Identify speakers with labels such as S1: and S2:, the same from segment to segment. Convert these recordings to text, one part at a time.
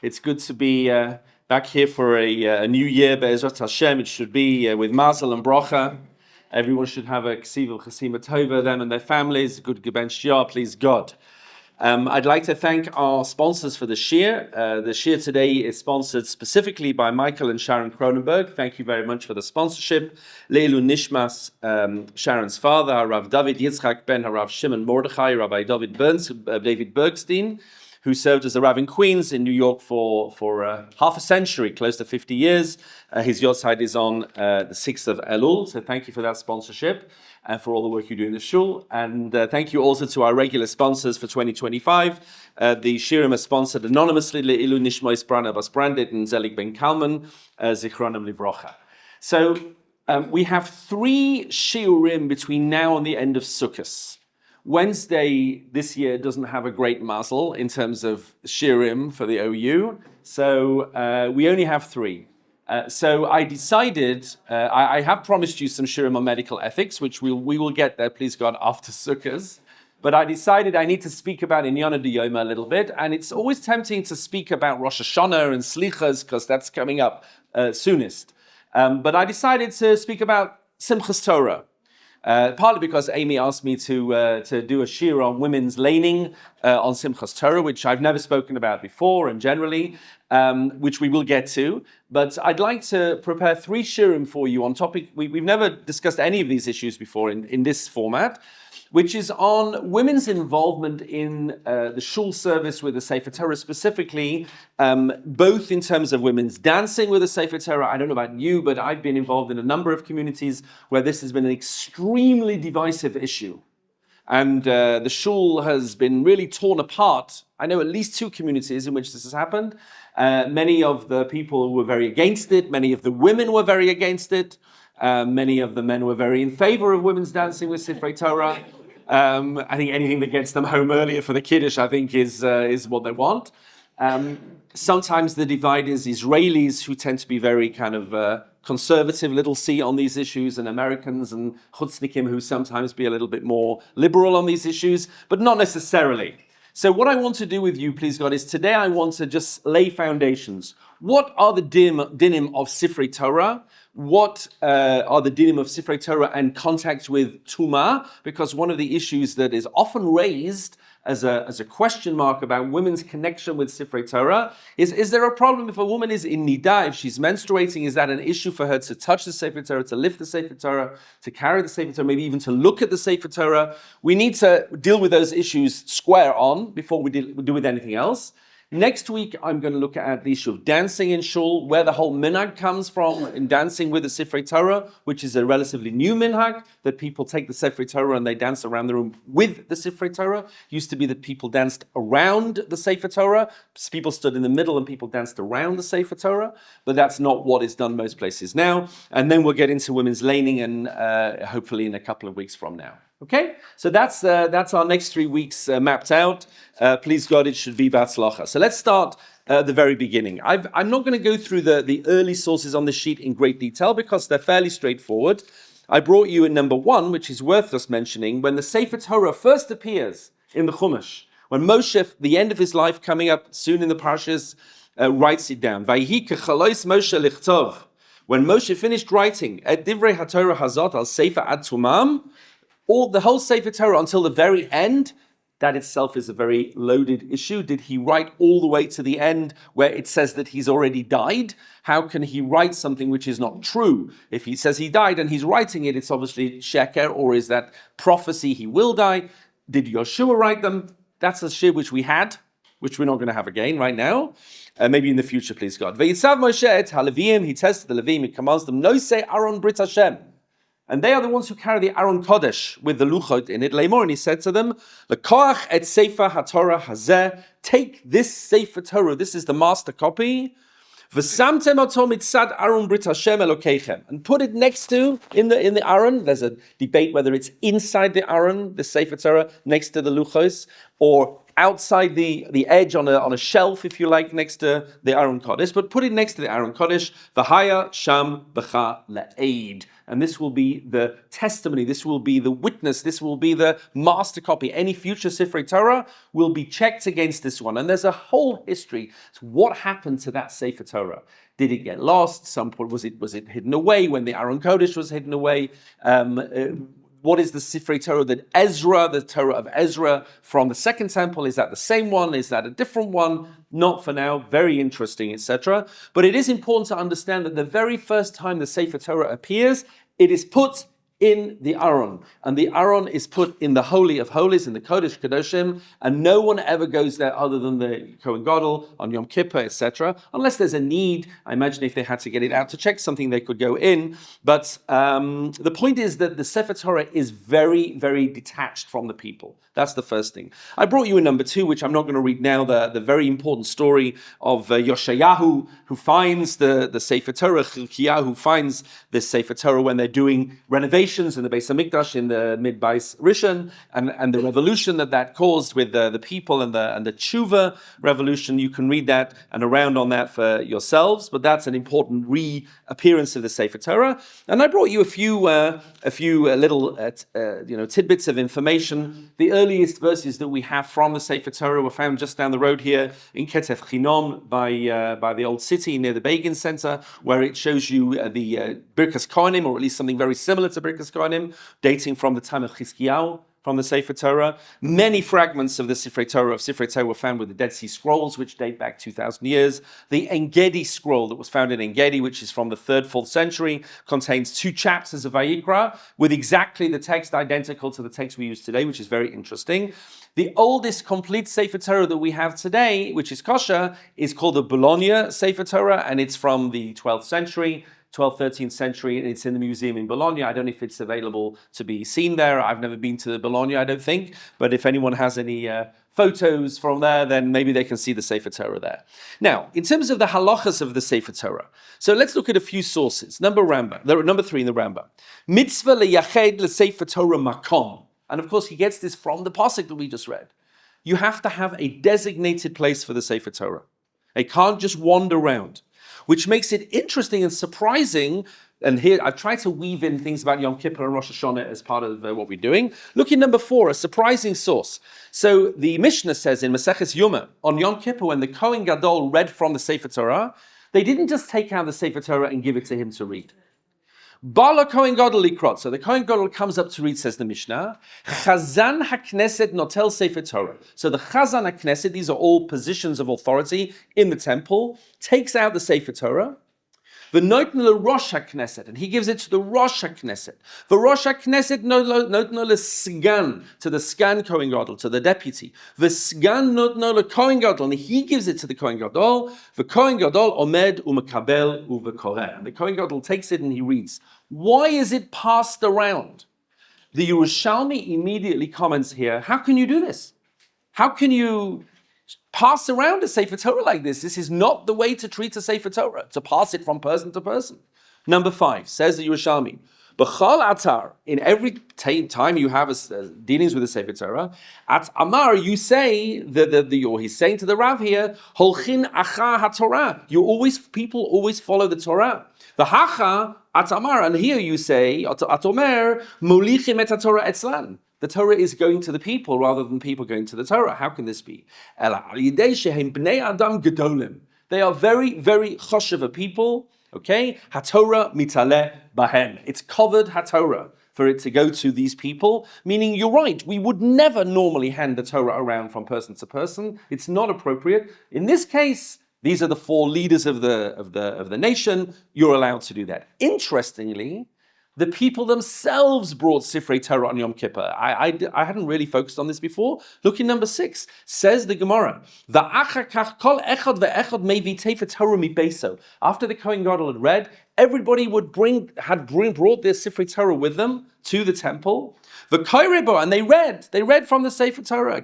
S1: It's good to be back here for a new year, Be'ezrat Hashem. It should be with Mazel and Bracha. Everyone should have a Ksiv Chasima Tova, them and their families. Good Geben Shia, please God. I'd like to thank our sponsors for the Shir. The Shir today is sponsored specifically by Michael and Sharon Cronenberg. Thank you very much for the sponsorship. Leilu Nishmas, Sharon's father, Rav David Yitzchak ben Rav Shimon Mordechai, Rabbi David Bergstein, who served as a Rav in Queens in New York for half a century, close to 50 years. His Yotzeit is on the 6th of Elul, so thank you for that sponsorship and for all the work you do in the shul. And thank you also to our regular sponsors for 2025. The Shirim are sponsored anonymously, Le'ilu Nishmois Brana Bas Brandit and Zelig Ben Kalman, Zichronim Livrocha. So we have 3 shiurim between now and the end of Sukkot. Wednesday this year doesn't have a great mazel in terms of shiurim for the OU, so we only have 3. So I decided, I have promised you some shiurim on medical ethics, which we will get there, please God, after Sukkot. But I decided I need to speak about Inyana D'Yoma a little bit, and it's always tempting to speak about Rosh Hashanah and Slichas, because that's coming up soonest. But I decided to speak about Simchas Torah. Partly because Amy asked me to do a shir on women's laning on Simchas Torah, which I've never spoken about before and generally, which we will get to. But I'd like to prepare 3 shirim for you on topic. We've never discussed any of these issues before in this format, which is on women's involvement in the shul service with the Sefer Torah specifically, both in terms of women's dancing with the Sefer Torah. I don't know about you, but I've been involved in a number of communities where this has been an extremely divisive issue. And the shul has been really torn apart. I know at least 2 communities in which this has happened. Many of the people were very against it. Many of the women were very against it. Many of the men were very in favor of women's dancing with Sifrei Torah. I think anything that gets them home earlier for the Kiddush, I think, is what they want. Sometimes the divide is Israelis, who tend to be very kind of conservative, little c on these issues, and Americans and chutznikim, who sometimes be a little bit more liberal on these issues, but not necessarily. So what I want to do with you, please God, is today I want to just lay foundations. What are the dinim of Sifrei Torah? What are the dinim of Sifrei Torah and contact with Tuma? Because one of the issues that is often raised as a question mark about women's connection with Sifrei Torah is there a problem if a woman is in nida, if she's menstruating? Is that an issue for her to touch the Sefer Torah, to lift the Sefer Torah, to carry the Sefer Torah, maybe even to look at the Sefer Torah? We need to deal with those issues square on before we do with anything else. Next week, I'm going to look at the issue of dancing in shul, where the whole minhag comes from in dancing with the Sifrei Torah, which is a relatively new minhag, that people take the Sifrei Torah and they dance around the room with the Sifrei Torah. Used to be that people danced around the Sefer Torah. People stood in the middle and people danced around the Sefer Torah, but that's not what is done most places now. And then we'll get into women's laning and hopefully in a couple of weeks from now. Okay, so that's our next 3 weeks mapped out. Please God, it should be Batzlacha. So let's start at the very beginning. I'm not going to go through the early sources on the sheet in great detail because they're fairly straightforward. I brought you in number 1, which is worth us mentioning, when the Sefer Torah first appears in the Chumash, when Moshe, the end of his life coming up soon in the Parashas, writes it down. Vayhi kechalois Moshe lichtov. When Moshe finished writing, Et divrei haTorah hazot al Sefer ad tumam, the whole Sefer Torah until the very end, that itself is a very loaded issue. Did he write all the way to the end where it says that he's already died? How can he write something which is not true? If he says he died and he's writing it, it's obviously sheker, or is that prophecy he will die? Did Yeshua write them? That's a shir which we had, which we're not going to have again right now. Maybe in the future, please God. V'yitzav Moshe et haLevim, he tells the Levim, he commands them, no say Aaron Brit Hashem. And they are the ones who carry the Aron Kodesh with the Luchot in it. Lemor, and he said to them, L'koach et Sefer HaTorah hazeh, take this Sefer Torah, this is the master copy, V'samtem oto mitzad Aron Brit Hashem Elokeichem, and put it next to, in the Aron. There's a debate whether it's inside the Aron, the Sefer Torah, next to the Luchos, or outside the edge on a shelf, if you like, next to the Aron Kodesh, but put it next to the Aron Kodesh, v'haya sham b'cha le'eid. And this will be the testimony, this will be the witness, this will be the master copy. Any future Sifrei Torah will be checked against this one. And there's a whole history. So what happened to that Sefer Torah? Did it get lost? Some point was it hidden away when the Aron Kodesh was hidden away? What is the Sifrei Torah that Ezra, the Torah of Ezra from the Second Temple, is that the same one? Is that a different one? Not for now. Very interesting, etc. But it is important to understand that the very first time the Sefer Torah appears, it is put in the Aron. And the Aron is put in the Holy of Holies, in the Kodesh Kadoshim, and no one ever goes there other than the Kohen Gadol on Yom Kippur, etc. Unless there's a need. I imagine if they had to get it out to check something, they could go in. But the point is that the Sefer Torah is very, very detached from the people. That's the first thing. I brought you in number 2, which I'm not going to read now, the very important story of Yoshayahu, who finds the Sefer Torah, Chilkiyahu, who finds the Sefer Torah when they're doing renovations in the Beis Hamikdash in the mid-Bais Rishon, and the revolution that caused with the people and the Tshuva revolution. You can read that and around on that for yourselves, but that's an important reappearance of the Sefer Torah. And I brought you a few little tidbits of information. The earliest verses that we have from the Sefer Torah were found just down the road here in Ketef Chinom by the old city near the Begin Center, where it shows you the Birkas Kohanim, or at least something very similar to Birkas Kohanim, dating from the time of Chizkiyahu, from the Sefer Torah. Many fragments of the Sifrei Torah were found with the Dead Sea Scrolls, which date back 2,000 years. The Engedi scroll that was found in Engedi, which is from the 3rd, 4th century, contains 2 chapters of Vayikra with exactly the text identical to the text we use today, which is very interesting. The oldest complete Sefer Torah that we have today, which is kosher, is called the Bologna Sefer Torah, and it's from the 12th century. 12th, 13th century, and it's in the museum in Bologna. I don't know if it's available to be seen there. I've never been to Bologna, I don't think, but if anyone has any photos from there, then maybe they can see the Sefer Torah there. Now, in terms of the halachas of the Sefer Torah, so let's look at a few sources. Number 3 in the Rambam. Mitzvah leyached leSefer Torah makom. And of course, he gets this from the pasuk that we just read. You have to have a designated place for the Sefer Torah. It can't just wander around, which makes it interesting and surprising. And here I've tried to weave in things about Yom Kippur and Rosh Hashanah as part of what we're doing. Look in number 4, a surprising source. So the Mishnah says in Maseches Yoma, on Yom Kippur, when the Kohen Gadol read from the Sefer Torah, they didn't just take out the Sefer Torah and give it to him to read. Bala Kohen Gadol likrot. So the Kohen Gadol comes up to read, says the Mishnah. Chazan HaKnesset notel Sefer Torah. So the Chazan HaKnesset, these are all positions of authority in the temple, takes out the Sefer Torah. V'notno leRosh HaKnesset, and he gives it to the Rosh HaKnesset. V'Rosh HaKnesset notno leSgan, to the Sgan Kohen Gadol, to the deputy. V'Sgan notno leKohen Gadol, and he gives it to the Kohen Gadol. V'Kohen Gadol omed u'mekabel u'v'koreh. And the Kohen Gadol takes it and he reads. Why is it passed around? The Yerushalmi immediately comments here, how can you do this? How can you pass around a Sefer Torah like this? This is not the way to treat a Sefer Torah, to pass it from person to person. Number 5, says the Yerushalmi, B'chal atar, in every time you have dealings with the Sefer Torah, at Amar, you say, or he's saying to the Rav here, Holchin acha haTorah. People always follow the Torah. The hacha at Amar, and here you say, at Omer, Molichim et haTorah etzlan. The Torah is going to the people rather than people going to the Torah. How can this be? They are very, very choshev people. Okay? HaTorah mitaleh bahem. It's covered HaTorah for it to go to these people. Meaning, you're right, we would never normally hand the Torah around from person to person. It's not appropriate. In this case, these are the 4 leaders of the nation. You're allowed to do that. Interestingly, the people themselves brought Sifrei Torah on Yom Kippur. I hadn't really focused on this before. Look in number 6. Says the Gemara, after the Kohen Gadol had read, everybody brought their Sifrei Torah with them to the temple. And they read from the Sefer Torah,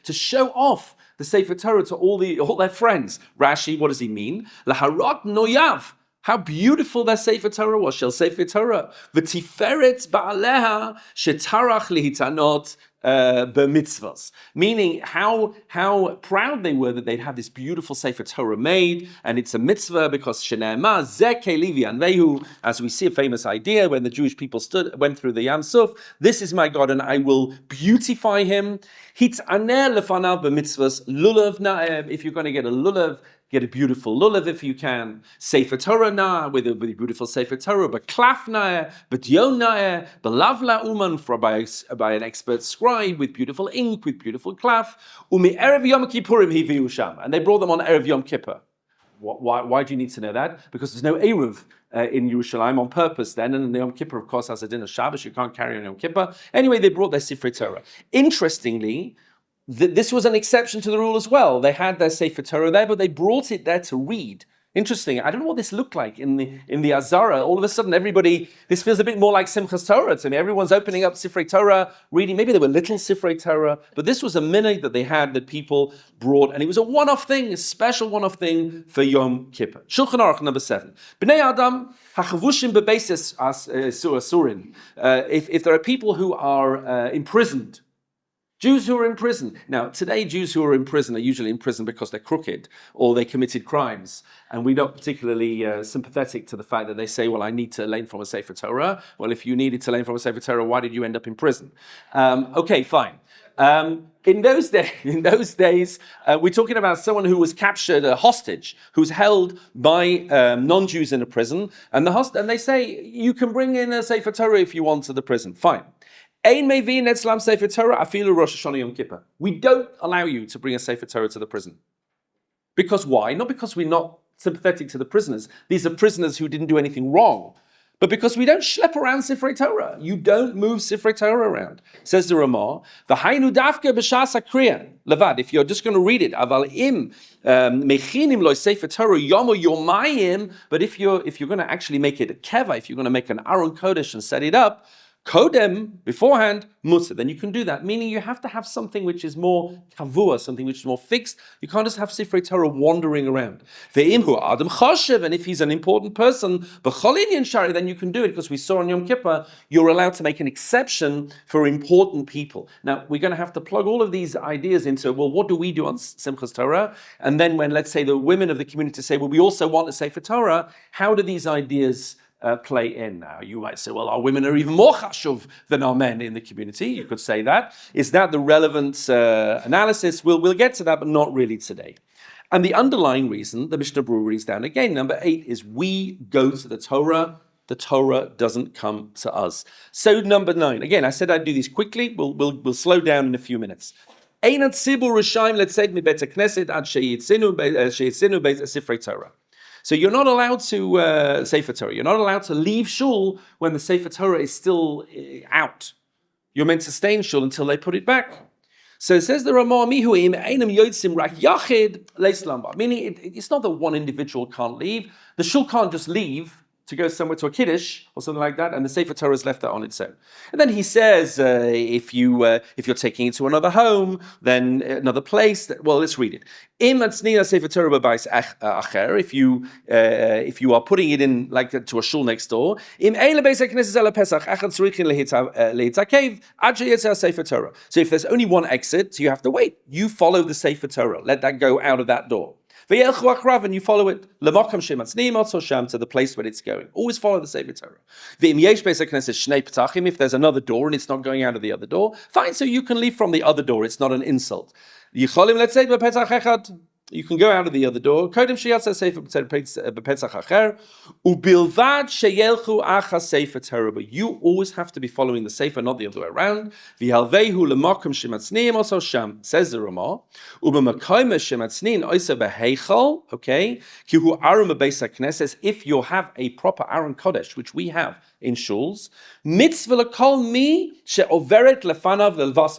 S1: to show off the Sefer Torah to all their friends. Rashi, what does he mean? Laharot noyav. How beautiful that Sefer Torah was. Shel Sefer Torah. V'tiferet ba'aleha shetarach lihitanot b'mitzvahs, meaning how proud they were that they'd have this beautiful Sefer Torah made, and it's a mitzvah because shene'emar zeh keli v'yanvehu, as we see a famous idea when the Jewish people went through the Yam Suf, this is my God and I will beautify him. Hitz'aneh lefanav b'mitzvahs lulav na'eh, if you're going to get a lulav, get a beautiful lulav if you can. Sefer Torah na, with a beautiful Sefer Torah, but klaf na, but yon na, belavla uman, by an expert scribe with beautiful ink, with beautiful klaf. Umi erev Yom Kippurim hiviu sham, and they brought them on erev Yom Kippur. Why do you need to know that? Because there's no eruv in Yerushalayim on purpose then, and the Yom Kippur, of course, has a din of Shabbos. You can't carry on Yom Kippur. Anyway, they brought their Sifrei Torah. Interestingly, this was an exception to the rule as well. They had their Sefer Torah there, but they brought it there to read. Interesting. I don't know what this looked like in the Azara. All of a sudden, this feels a bit more like Simchas Torah to me. Everyone's opening up Sifrei Torah, reading. Maybe there were little Sifrei Torah, but this was a minhag that they had that people brought, and it was a one-off thing, a special one-off thing for Yom Kippur. Shulchan Aruch number 7. Bnei Adam hachavushim bebeis asurin. If there are people who are imprisoned, Jews who are in prison. Now, today, Jews who are in prison are usually in prison because they're crooked or they committed crimes. And we're not particularly sympathetic to the fact that they say, well, I need to learn from a Sefer Torah. Well, if you needed to learn from a Sefer Torah, why did you end up in prison? Okay, fine. In those days, we're talking about someone who was captured, a hostage, who's held by non-Jews in a prison. And they say, you can bring in a Sefer Torah if you want to the prison. Fine. We don't allow you to bring a Sefer Torah to the prison. Because why? Not because we're not sympathetic to the prisoners. These are prisoners who didn't do anything wrong. But because we don't schlep around Sifrei Torah. You don't move Sifrei Torah around. Says the Ramah, V'hainu dafke b'shas hakriya levad. If you're just going to read it, aval im mechinim lo Sefer Torah yomo yomayim. But if you're going to actually make it a keva, if you're going to make an Aron Kodesh and set it up, Kodem, beforehand, mutzah, then you can do that. Meaning you have to have something which is more kavua, something which is more fixed. You can't just have Sifrei Torah wandering around. Ve'imhu adam choshev, and if he's an important person, b'chol inyan shari, then you can do it, because we saw on Yom Kippur, you're allowed to make an exception for important people. Now, we're going to have to plug all of these ideas into, well, what do we do on Simchas Torah? And then when, let's say, the women of the community say, well, we also want a Sefer Torah, how do these ideas play in now? You might say, well, our women are even more chashuv than our men in the community. You could say that. Is that the relevant analysis? We'll get to that, but not really today. And the underlying reason, the Mishnah Berurah reads down again, number 8, is we go to the Torah. The Torah doesn't come to us. So number 9. Again, I said I'd do these quickly. We'll slow down in a few minutes. Einat tzibur rishayim letzed mi bet hakneset ad sheyitzinu sifrei Torah. So you're not allowed to Sefer Torah. You're not allowed to leave shul when the Sefer Torah is still out. You're meant to stay in shul until they put it back. So it says the Ramah, mihuim einam yotzim rak yachid leislamba. Meaning it's not that one individual can't leave. The shul can't just leave to go somewhere to a kiddush or something like that, and the Sefer Torah is left there on its own. And then he says, if you're taking it to another home, then another place. Well, let's read it. Im atznina Sefer Torah b'bayis acher. If you are putting it in like to a shul next door. Im eile beis hakneses ele pesach achad tzrichin lehitzakev ad sheyetzeh Sefer Torah. So if there's only one exit, you have to wait. You follow the Sefer Torah. Let that go out of that door. And you follow it to the place where it's going. Always follow the Sefer Torah. If there's another door and it's not going out of the other door, fine, so you can leave from the other door. It's not an insult. You can go out of the other door. But you always have to be following the Sefer, not the other way around. Says the Ramah. Okay. If you have a proper Aron Kodesh, which we have in shuls,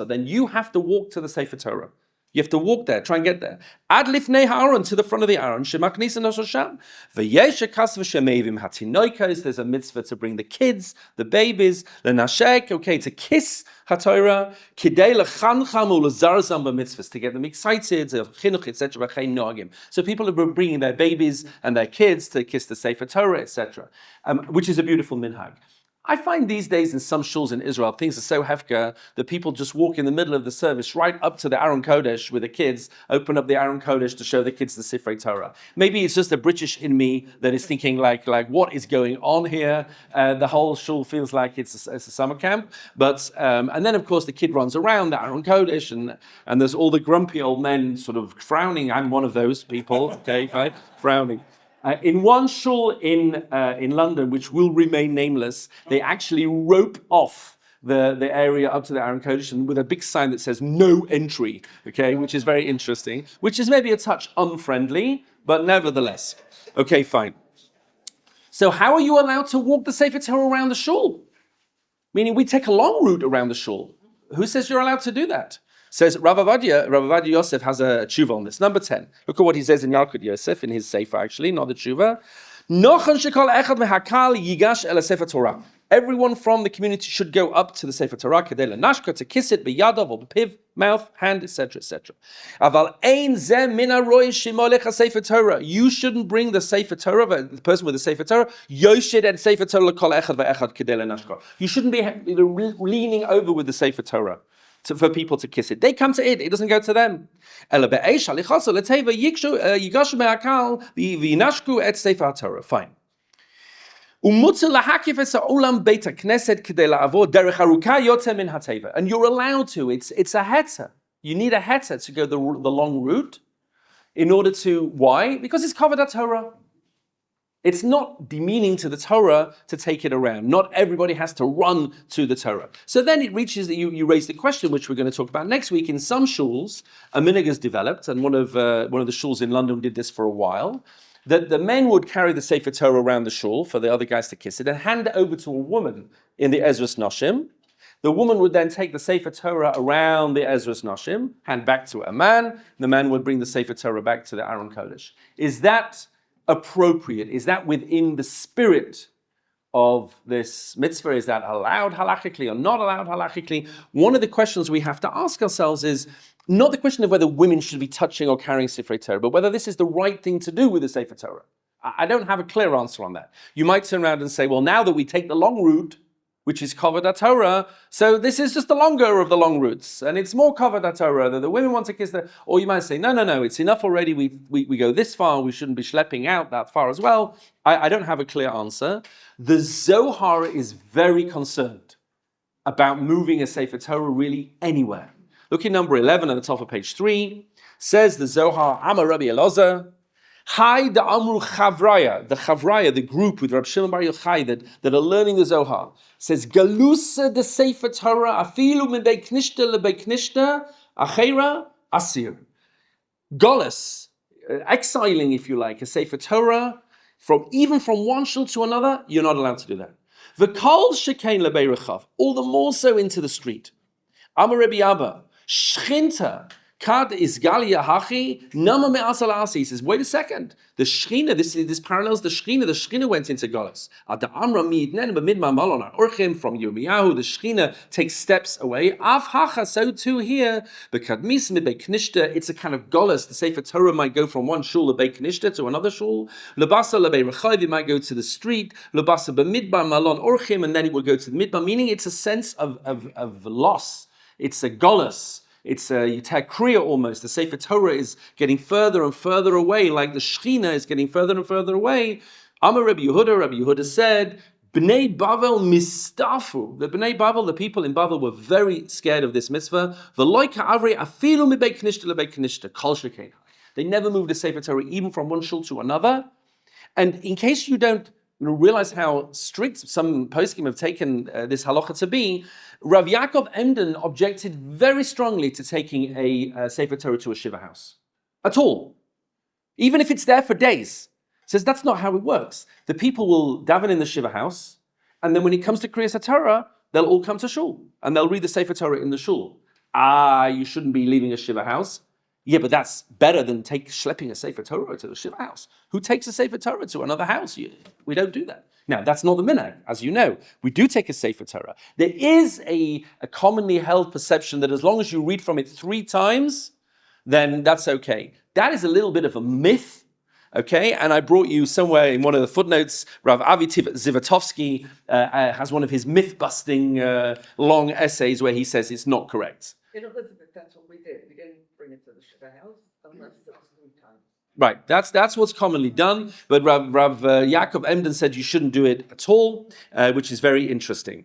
S1: then you have to walk to the Sefer Torah. You have to walk there, try and get there. Ad lifnei ha'aron, to the front of the Aron. Shemaknisa nosol sham. V'yesh shekas v'shemevim hatinoikos. There's a mitzvah to bring the kids, the babies, lenashek, okay, to kiss haTorah, kidei lechancham u'lezarzam b'mitzvahs, to get them excited, chinuch, etc. minhagim. So people have been bringing their babies and their kids to kiss the Sefer Torah, etc., which is a beautiful minhag. I find these days in some shuls in Israel, things are so hefka that people just walk in the middle of the service right up to the Aron Kodesh with the kids, open up the Aron Kodesh to show the kids the Sifrei Torah. Maybe it's just the British in me that is thinking like what is going on here? The whole shul feels like it's a summer camp. But and then of course the kid runs around the Aron Kodesh and there's all the grumpy old men sort of frowning. I'm one of those people, okay, right? Frowning. In one shul in London, which will remain nameless, they actually rope off the area up to the Aron Kodesh with a big sign that says "No entry," okay, which is very interesting, which is maybe a touch unfriendly, but nevertheless. Okay, fine. So how are you allowed to walk the Sefer Torah around the shul? Meaning we take a long route around the shul. Who says you're allowed to do that? Says Rav Avadia Yosef has a tshuva on this. Number 10. Look at what he says in Yalkut Yosef, in his sefer actually, not the tshuva. Everyone from the community should go up to the Sefer Torah, to kiss it, biyadav, or piv, mouth, hand, etc., etc. You shouldn't bring the Sefer Torah, the person with the Sefer Torah, you shouldn't be leaning over with the Sefer Torah for people to kiss it. They come to it doesn't go to them. Fine. And you're allowed to, it's a heter. You need a heter to go the long route in order to, why? Because it's covered at Torah. It's not demeaning to the Torah to take it around. Not everybody has to run to the Torah. So then it reaches that you raise the question, which we're going to talk about next week. In some shuls, a minhag has developed, and one of the shuls in London did this for a while, that the men would carry the Sefer Torah around the shul for the other guys to kiss it and hand it over to a woman in the Ezras Noshim. The woman would then take the Sefer Torah around the Ezras Noshim, hand back to a man. The man would bring the Sefer Torah back to the Aron Kodesh. Is that appropriate? Is that within the spirit of this mitzvah? Is that allowed halachically or not allowed halachically? One of the questions we have to ask ourselves is not the question of whether women should be touching or carrying Sifrei Torah, but whether this is the right thing to do with the Sefer Torah. I don't have a clear answer on that. You might turn around and say, well, now that we take the long route, which is covered at Torah, so this is just the longer of the long routes, and it's more covered at Torah, that the women want to kiss the, or you might say, no, it's enough already, we go this far, we shouldn't be schlepping out that far as well. I don't have a clear answer. The Zohar is very concerned about moving a Sefer Torah really anywhere. Look at number 11 at the top of page 3, says the Zohar, Amar Rabbi Elazar, Hi the Amru Chavraya, the group with Rabbi Shimon Bar Yochai that are learning the Zohar, says Galusa the Sefer Torah afilu min bei knishta lebei knishta achera asir. Golus, exiling if you like a Sefer Torah even from one shul to another, you're not allowed to do that. V'kol shekein lebei rechav, all the more so into the street. Amar Rabbi Abba, Shchinta. Kad is Galia Hachi, Nama Me'asal Asi. He says, wait a second. The Shechina, this parallels the Shechina went into Galus. Ada Amra Midnen B'midma Malon Orchim from Yirmiyahu, the Shechina takes steps away. Av Hacha, so too here. B'kadmis Midbei Knishta, it's a kind of Galus. The Sefer Torah might go from one shul, Lebei Knishta, to another shul. Lebasa Lebei Rechav, it might go to the street. Lebasa B'midba Malon Orchim, and then it will go to the Midba, meaning it's a sense of loss. It's a Galus. It's a kriya almost. The Sefer Torah is getting further and further away, like the Shechina is getting further and further away. Amar Rabbi Yehuda said, Bnei Bavel mistafu. The Bnei Bavel, the people in Bavel, were very scared of this mitzvah. V'loi ka'avrei afilu mibei knishta lebei knishta, kol shekein. They never moved the Sefer Torah even from one shul to another. And in case you don't realize how strict some poskim have taken this halacha to be, Rav Yaakov Emden objected very strongly to taking a Sefer Torah to a shiva house. At all. Even if it's there for days. Says that's not how it works. The people will daven in the shiva house, and then when it comes to Kriyas HaTorah, they'll all come to shul, and they'll read the Sefer Torah in the shul. You shouldn't be leaving a shiva house. Yeah, but that's better than schlepping a Sefer Torah to the shiva house. Who takes a Sefer Torah to another house? We don't do that. Now, that's not the minhag, as you know. We do take a Sefer Torah. There is a commonly held perception that as long as you read from it 3 times, then that's okay. That is a little bit of a myth, Okay, and I brought you somewhere in one of the footnotes, Rav Avi Zivatovsky has one of his myth-busting long essays where he says it's not correct.
S2: In Elizabeth, that's what we did. We didn't bring it to the Shiva house unless it was 3 times.
S1: Right, that's what's commonly done, but Rav Yaakov Emden said you shouldn't do it at all, which is very interesting.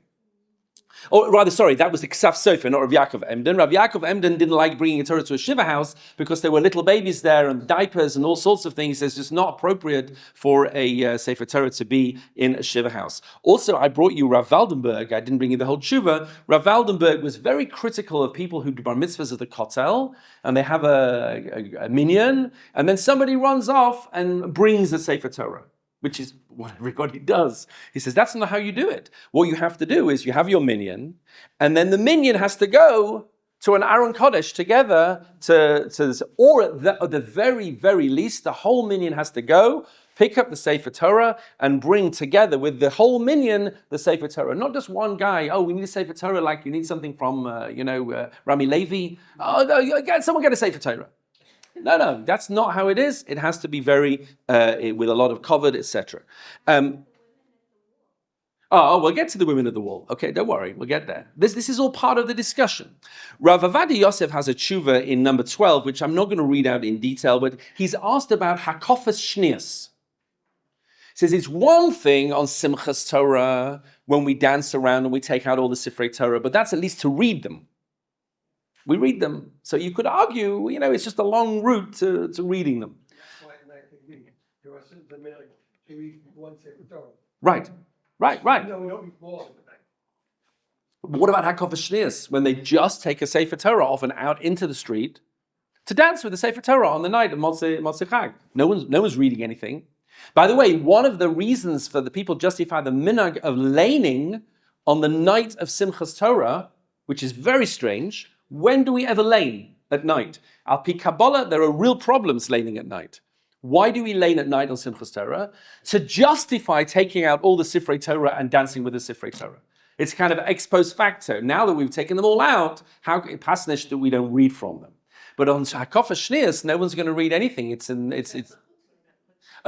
S1: Or rather, sorry, that was the Ksaf Sofer, not Rav Yaakov Emden. Rav Yaakov Emden didn't like bringing a Torah to a Shiva house because there were little babies there and diapers and all sorts of things. It's just not appropriate for a Sefer Torah to be in a Shiva house. Also, I brought you Rav Waldenberg. I didn't bring you the whole Tshuva. Rav Waldenberg was very critical of people who do bar mitzvahs at the kotel, and they have a minyan, and then somebody runs off and brings the Sefer Torah, which is what everybody does. He says, that's not how you do it. What you have to do is you have your minyan, and then the minyan has to go to an Aron Kodesh together or at the very, very least, the whole minyan has to go, pick up the Sefer Torah, and bring together with the whole minyan the Sefer Torah. Not just one guy, we need a Sefer Torah, like you need something from, Rami Levi. Someone get a Sefer Torah. No, that's not how it is. It has to be very, with a lot of covered, etc. We'll get to the women at the wall. Okay, don't worry, we'll get there. This is all part of the discussion. Rav Avadi Yosef has a tshuva in number 12, which I'm not going to read out in detail, but he's asked about hakafot shnius. He says it's one thing on Simchas Torah when we dance around and we take out all the Sifrei Torah, but that's at least to read them. We read them. So you could argue, it's just a long route to reading them.
S3: That's why there are the minhag to read one Sefer Torah.
S1: Right.
S3: No, we don't read more than that.
S1: But what about hakafot shnius, when they just take a Sefer Torah off and out into the street to dance with the Sefer Torah on the night of Motzei Chag? No one's reading anything. By the way, one of the reasons for the people justify the minhag of laning on the night of Simchas Torah, which is very strange. When do we ever lane at night? Al pi Kabbalah, there are real problems laning at night. Why do we lane at night on Simchas Torah? To justify taking out all the Sifrei Torah and dancing with the Sifrei Torah. It's kind of ex post facto. Now that we've taken them all out, how pasnish that we don't read from them? But on hakafot shnius, no one's going to read anything. It's a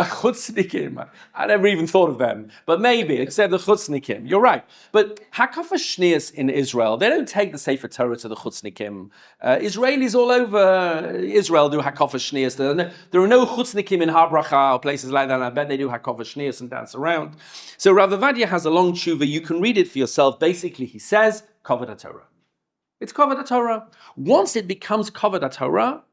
S1: chutznikim. I never even thought of them, but maybe, except the chutznikim. You're right. But hakafot shnius in Israel, they don't take the Sefer Torah to the chutznikim. Israelis all over Israel do hakafot shnius. There are no chutznikim in Har Bracha or places like that, and I bet they do hakafot shnius and dance around. So Rav Avadia has a long tshuva. You can read it for yourself. Basically, he says, kavod Torah. It's kavod Torah. Once it becomes kavod Torah,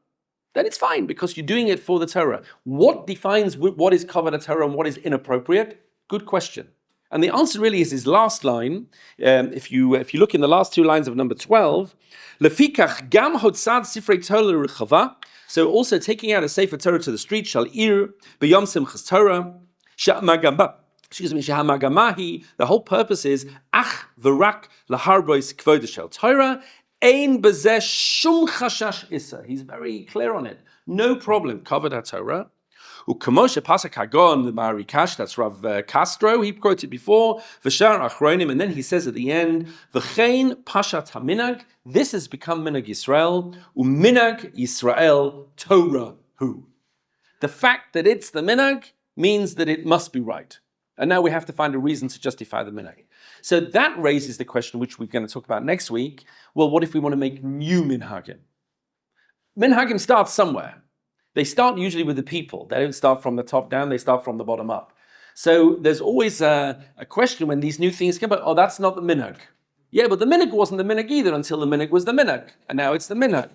S1: then it's fine because you're doing it for the Torah. What defines what is kavod Torah and what is inappropriate? Good question. And the answer really is his last line. If you look in the last 2 lines of number 12, lefikach gam hotzad sifrei Torah rechava. So also taking out a Sefer Torah to the street, shal ir b'yom simchas Torah, shehamagamahi. The whole purpose is ach v'rak laharbois kvoda shel Torah. Ein bezeh shum chashash issa. He's very clear on it. No problem. Kavod Torah. U'kamoshe pasak hagon the Marikash. That's Rav Castro. He quoted before. V'shar achronim. And then he says at the end, v'chein pashat haminhag. This has become minhag Yisrael. U'minhag Yisrael Torah hu. The fact that it's the minhag means that it must be right. And now we have to find a reason to justify the minhag. So that raises the question, which we're going to talk about next week. Well, what if we want to make new minhagim? Minhagim start somewhere. They start usually with the people. They don't start from the top down, they start from the bottom up. So there's always a question when these new things come up, that's not the minhag. Yeah, but the minhag wasn't the minhag either until the minhag was the minhag. And now it's the minhag.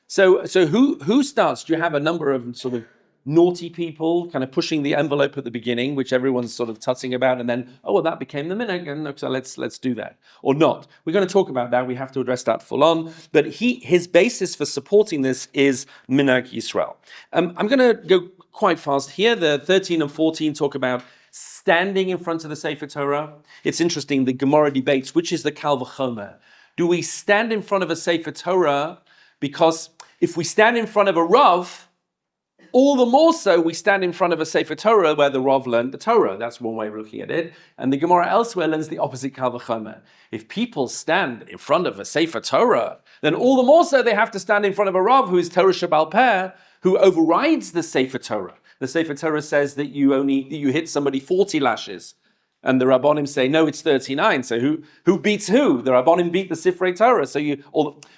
S1: So who starts? Do you have a number of sort of naughty people kind of pushing the envelope at the beginning, which everyone's sort of tussing about, and then, that became the minhag, and so let's do that. Or not. We're going to talk about that. We have to address that full on. But his basis for supporting this is minhag Yisrael. I'm going to go quite fast here. The 13 and 14 talk about standing in front of the Sefer Torah. It's interesting, the Gemara debates, which is the Kal V'chomer. Do we stand in front of a Sefer Torah? Because if we stand in front of a Rav, all the more so we stand in front of a Sefer Torah where the Rav learned the Torah. That's one way of looking at it. And the Gemara elsewhere learns the opposite Kal V'chomer. If people stand in front of a Sefer Torah, then all the more so they have to stand in front of a Rav who is Torah Shebal Peh, who overrides the Sefer Torah. The Sefer Torah says that you hit somebody 40 lashes. And the Rabbonim say, no, it's 39. So who beats who? The Rabbonim beat the Sifrei Torah. So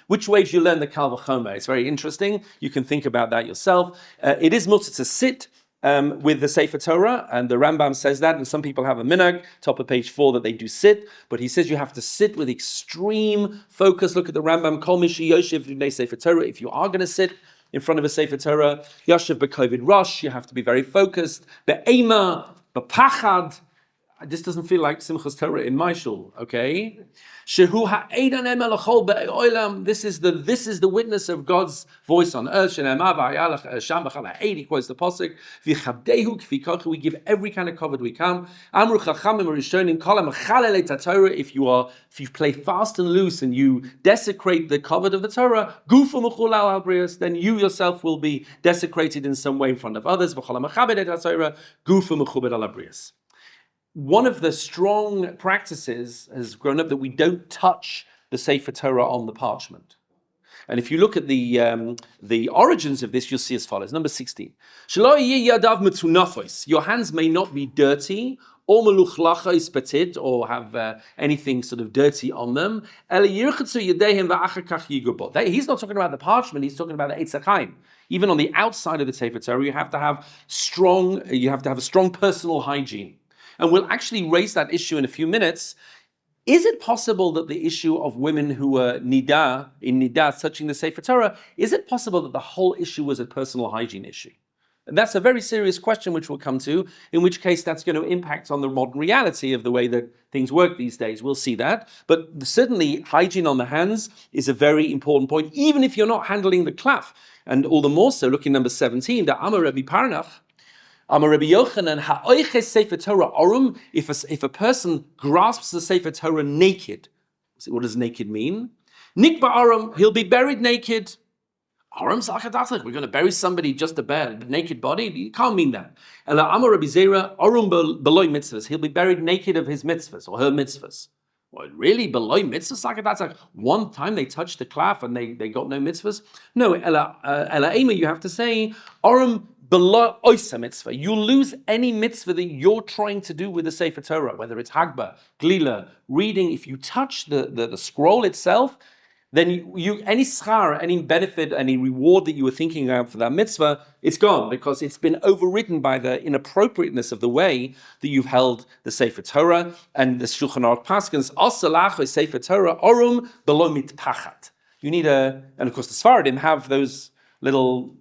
S1: which way do you learn the Kal V'chomer? It's very interesting. You can think about that yourself. It is mutter to sit with the Sefer Torah, and the Rambam says that, and some people have a minhag, top of page 4, that they do sit, but he says you have to sit with extreme focus. Look at the Rambam, Kol Mishi Yoshev Livnei Sefer Torah. If you are going to sit in front of a Sefer Torah, Yoshev B'Kovid Rosh, you have to be very focused. Be'ema, B'Pachad. This doesn't feel like Simchas Torah in my shul, okay? Shehu ha'edan emelachol be'olam. This is the witness of God's voice on earth. Shenemah v'ayalach sham b'chal ha'ed. He quotes the pasuk. V'chabdehu k'fi kochu. We give every kind of covet we can. Amru chachamim rishonim kol ha'mechalel et Torah. If you play fast and loose and you desecrate the covet of the Torah, gufu mechul al brios, then you yourself will be desecrated in some way in front of others. V'chol ha'mechabed et Torah, gufu mechubed al brios. One of the strong practices has grown up that we don't touch the Sefer Torah on the parchment. And if you look at the origins of this, you'll see as follows. Number 16. Your hands may not be dirty, or meluchlachos patid, or have anything sort of dirty on them. He's not talking about the parchment, he's talking about the Eitz HaChaim. Even on the outside of the Sefer Torah, you have to have a strong personal hygiene. And we'll actually raise that issue in a few minutes. Is it possible that the issue of women who were nida touching the Sefer Torah, is it possible that the whole issue was a personal hygiene issue? And that's a very serious question which we'll come to, in which case that's going to impact on the modern reality of the way that things work these days. We'll see that. But certainly hygiene on the hands is a very important point, even if you're not handling the klaf. And all the more so, look in number 17, the Amar Rabbi Parnach, Amar Rabbi Yochanan, ha'oiches Sefer Torah orum, if a person grasps the Sefer Torah naked, what does naked mean? Nikba orum, he'll be buried naked. Orum sachadatzach, we're going to bury somebody just a bare naked body? You can't mean that. Ela Amar Rabbi Zera, orum beloy mitzvahs, he'll be buried naked of his mitzvahs, or her mitzvahs. Well, really, beloy mitzvahs? Sachadatzach, one time they touched the klaf and they got no mitzvahs? No, Ela Ema, you have to say, orum below oisa mitzvah. You lose any mitzvah that you're trying to do with the Sefer Torah, whether it's Hagba, Glila, reading. If you touch the scroll itself, then you any schar, any benefit, any reward that you were thinking about for that mitzvah, it's gone because it's been overridden by the inappropriateness of the way that you've held the Sefer Torah. And the Shulchan Aruch Paskins, asalach Sefer Torah orum below mitpachat. You need and of course the Sfaradim have those little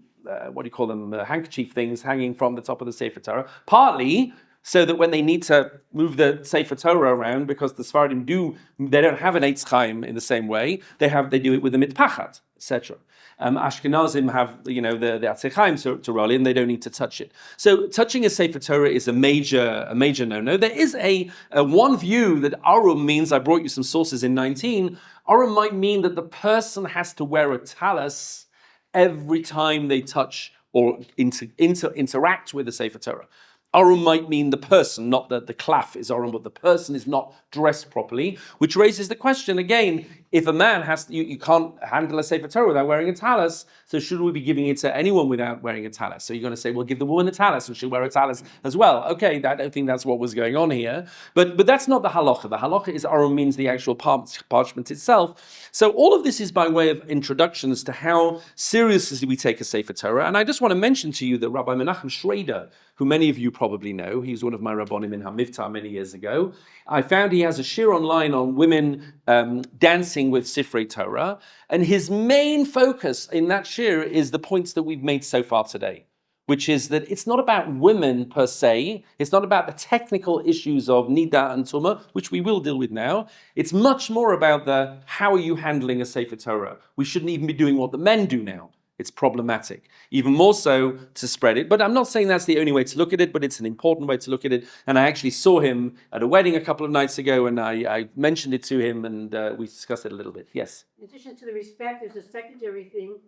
S1: handkerchief things hanging from the top of the Sefer Torah, partly so that when they need to move the Sefer Torah around, because the Sfaradim they don't have an Eitz Chaim in the same way, they do it with the mitpachat, etc. Ashkenazim have, the Eitz Chaim to roll in, they don't need to touch it. So touching a Sefer Torah is a major no-no. There is a one view that arum means, I brought you some sources in 19, arum might mean that the person has to wear a talus every time they touch or interact with the Sefer Torah. Arum might mean the person, not the klaf is arum, but the person is not dressed properly, which raises the question again, if a man you can't handle a Sefer Torah without wearing a talus, so should we be giving it to anyone without wearing a talus? So you're going to say, well, give the woman a talus and she'll wear a talus as well. Okay, I don't think that's what was going on here, but that's not the halacha. The halacha is arum means the actual parchment itself. So all of this is by way of introductions to how seriously we take a Sefer Torah. And I just want to mention to you that Rabbi Menachem Schrader, who many of you probably know, he was one of my rabbonim in HaMivtah many years ago. I found he has a shir online on women dancing with Sifrei Torah, and his main focus in that shir is the points that we've made so far today, which is that it's not about women per se, it's not about the technical issues of nida and tuma, which we will deal with now. It's much more about how are you handling a Sefer Torah. We shouldn't even be doing what the men do now. It's problematic, even more so to spread it. But I'm not saying that's the only way to look at it, but it's an important way to look at it. And I actually saw him at a wedding a couple of nights ago, and I mentioned it to him, and we discussed it a little bit. Yes?
S4: In addition to the respect, there's a secondary thing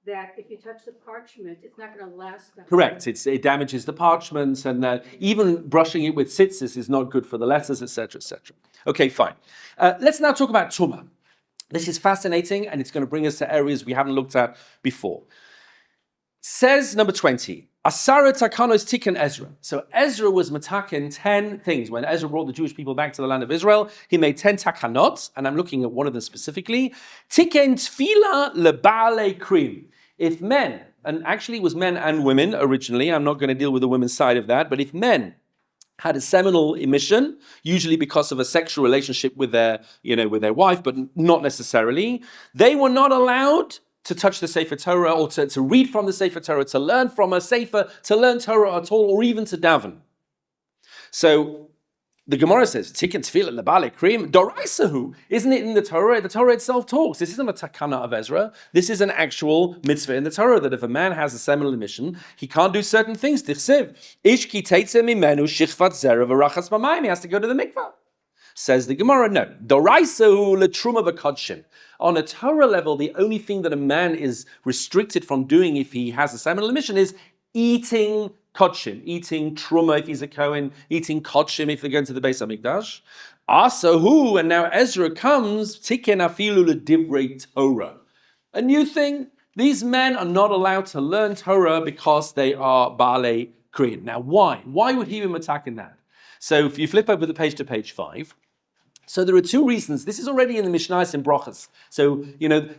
S4: that if you touch the parchment, it's not going to last.
S1: Correct. It damages the parchments, and even brushing it with tzitzis is not good for the letters, etc., etc. Okay, fine. Let's now talk about Tuma. This is fascinating, and it's going to bring us to areas we haven't looked at before. Says number 20, Asara takanos tikkun Ezra. So Ezra was mataken 10 things. When Ezra brought the Jewish people back to the land of Israel, he made 10 takanot, and I'm looking at one of them specifically. Tikken tefila lebale krim. If men, and actually it was men and women originally, I'm not going to deal with the women's side of that, but if men had a seminal emission, usually because of a sexual relationship with their wife, but not necessarily, they were not allowed to touch the Sefer Torah or to read from the Sefer Torah, to learn from a Sefer, to learn Torah at all, or even to daven. So the Gemara says, Tikkun tefillah lebale krim, doraisahu. Isn't it in the Torah? The Torah itself talks. This isn't a takana of Ezra. This is an actual mitzvah in the Torah that if a man has a seminal emission, he can't do certain things. Tichsev, ish ki teitze mimenu shichvat zera v'rachas b'mayim. He has to go to the mikvah. Says the Gemara, no. Doraisahu letruma v'kodshim. On a Torah level, the only thing that a man is restricted from doing if he has a seminal emission is eating kodshim, eating truma if he's a Kohen, eating kodshim if they're going to the Beis HaMikdash. Asahu, and now Ezra comes, tiken afilu ledivrei Torah. A new thing, these men are not allowed to learn Torah because they are Baalei Kriyan. Now why? Why would he be attacking that? So if you flip over the page to page 5, so there are two reasons. This is already in the Mishnayos in Brachas. So,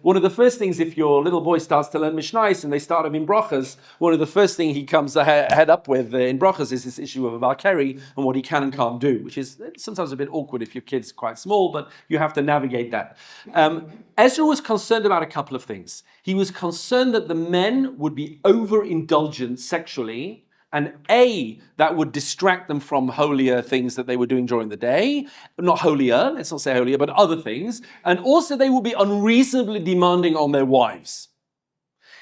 S1: one of the first things, if your little boy starts to learn Mishnayos and they start him in Brachas, one of the first thing he comes head up with in Brachas is this issue of a Valkyrie and what he can and can't do, which is sometimes a bit awkward if your kid's quite small, but you have to navigate that. Ezra was concerned about a couple of things. He was concerned that the men would be overindulgent sexually, and that would distract them from holier things that they were doing during the day. Not holier, let's not say holier, but other things. And also they would be unreasonably demanding on their wives.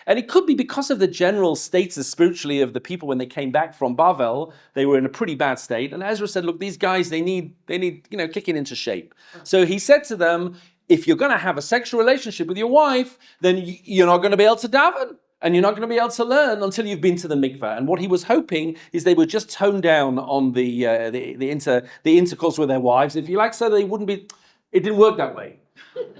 S1: And it could be because of the general status spiritually of the people when they came back from Bavel. They were in a pretty bad state. And Ezra said, look, these guys, they need kicking into shape. So he said to them, if you're going to have a sexual relationship with your wife, then you're not going to be able to daven. And you're not going to be able to learn until you've been to the mikveh. And what he was hoping is they would just tone down on the intercourse with their wives, if you like, so they wouldn't be. It didn't work that way.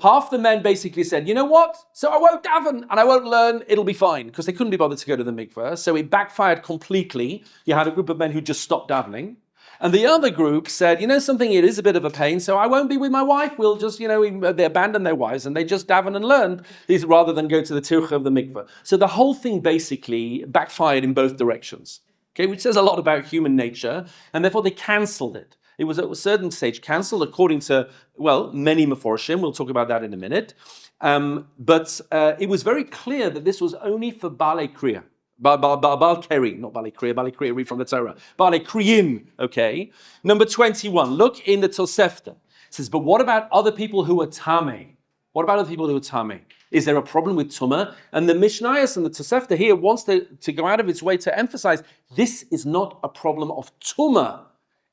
S1: Half the men basically said, you know what? So I won't daven and I won't learn. It'll be fine, because they couldn't be bothered to go to the mikveh. So it backfired completely. You had a group of men who just stopped davening. And the other group said, something, it is a bit of a pain, so I won't be with my wife. We'll just, they abandoned their wives and they just daven and learn, rather than go to the tircha of the mikveh. So the whole thing basically backfired in both directions, okay, which says a lot about human nature, and therefore they cancelled it. It was at a certain stage cancelled according to, many Meforshim. We'll talk about that in a minute. But it was very clear that this was only for Baalei Kriya. Baal Keri, not Baalei Kriya, read from the Torah. Baalei Kriyim, okay. Number 21, look in the Tosefta. It says, but what about other people who are Tameh? What about other people who are Tameh? Is there a problem with Tumah? And the Mishnayos and the Tosefta here wants to go out of its way to emphasize, this is not a problem of Tumah.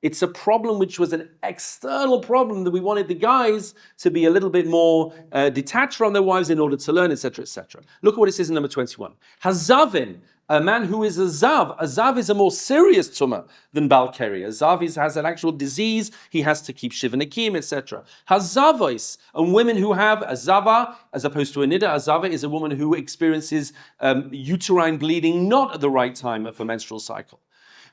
S1: It's a problem which was an external problem that we wanted the guys to be a little bit more detached from their wives in order to learn, etc., etc. Look at what it says in number 21. Hazavin, a man who is a zav. A zav is a more serious tumah than Baal Keri. A zav has an actual disease. He has to keep shiva nekim, etc. Hazavos, and women who have a zava, as opposed to a nida. A zava is a woman who experiences uterine bleeding not at the right time of a menstrual cycle.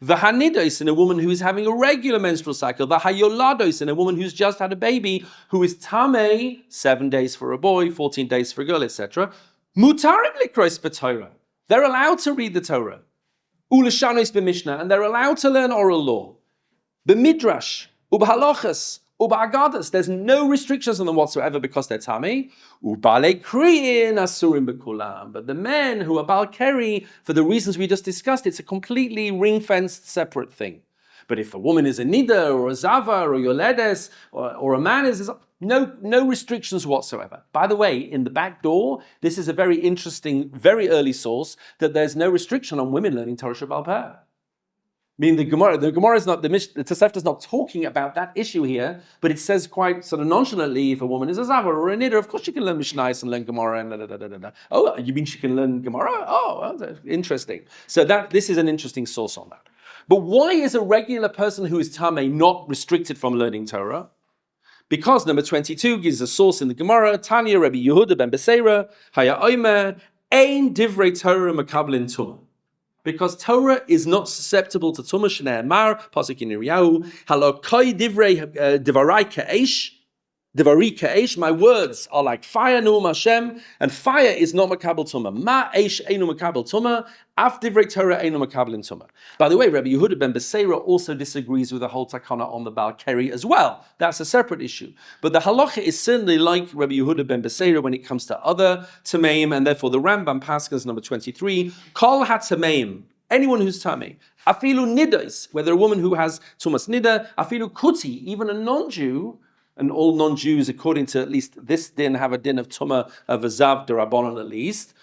S1: The hanidos, in a woman who is having a regular menstrual cycle. The hayolados, in a woman who's just had a baby, who is tamei, 7 days for a boy, 14 days for a girl, etc. Mutarim likros b'Torah. They're allowed to read the Torah. Ulashanos b'Mishnah, and they're allowed to learn oral law. B'Midrash, u'b'halachas, u'b'agadas. There's no restrictions on them whatsoever because they're tamei. U'baalei kriyin asurim b'kulam. But the men who are Baal Keri, for the reasons we just discussed, it's a completely ring-fenced separate thing. But if a woman is a nida or a zava or yoledes or a man is no restrictions whatsoever. By the way, in the back door, this is a very interesting, very early source that there's no restriction on women learning Torah Sheba'al Peh. I mean, the Gemara is not, the Tosefta is not talking about that issue here, but it says quite sort of nonchalantly, if a woman is a zava or a nida, of course she can learn Mishnayos and learn Gemara and da. Oh, you mean she can learn Gemara? Oh, well, that's interesting. So this is an interesting source on that. But why is a regular person who is tamei not restricted from learning Torah? Because number 22 gives a source in the Gemara, Tanya Rabbi Yehuda ben Beseira, Haya Omer, Ein Divrei Torah Makablin Tumah. Because Torah is not susceptible to Tumah Shnei Amar, Pasuk in Yirmiyahu, Halakoi Divarai Ka'esh, Divari Ka'esh, my words are like fire, Nu'um Hashem, and fire is not Makabel Tumah. Ma Eish Einu Makabel Tumah, Af Divrei Torah Einu Makabel Tumah. By the way, Rabbi Yehuda ben Beseira also disagrees with the whole takana on the Baal Keri as well. That's a separate issue. But the halacha is certainly like Rabbi Yehuda ben Beseira when it comes to other Tameim, and therefore the Rambam Paschas number 23, Kol HaTameim, anyone who's tamei, afilu nidas, whether a woman who has tumas nida, afilu kuti, even a non-Jew, and all non-Jews, according to at least this din, have a din of tumah of a zav derabanan at least.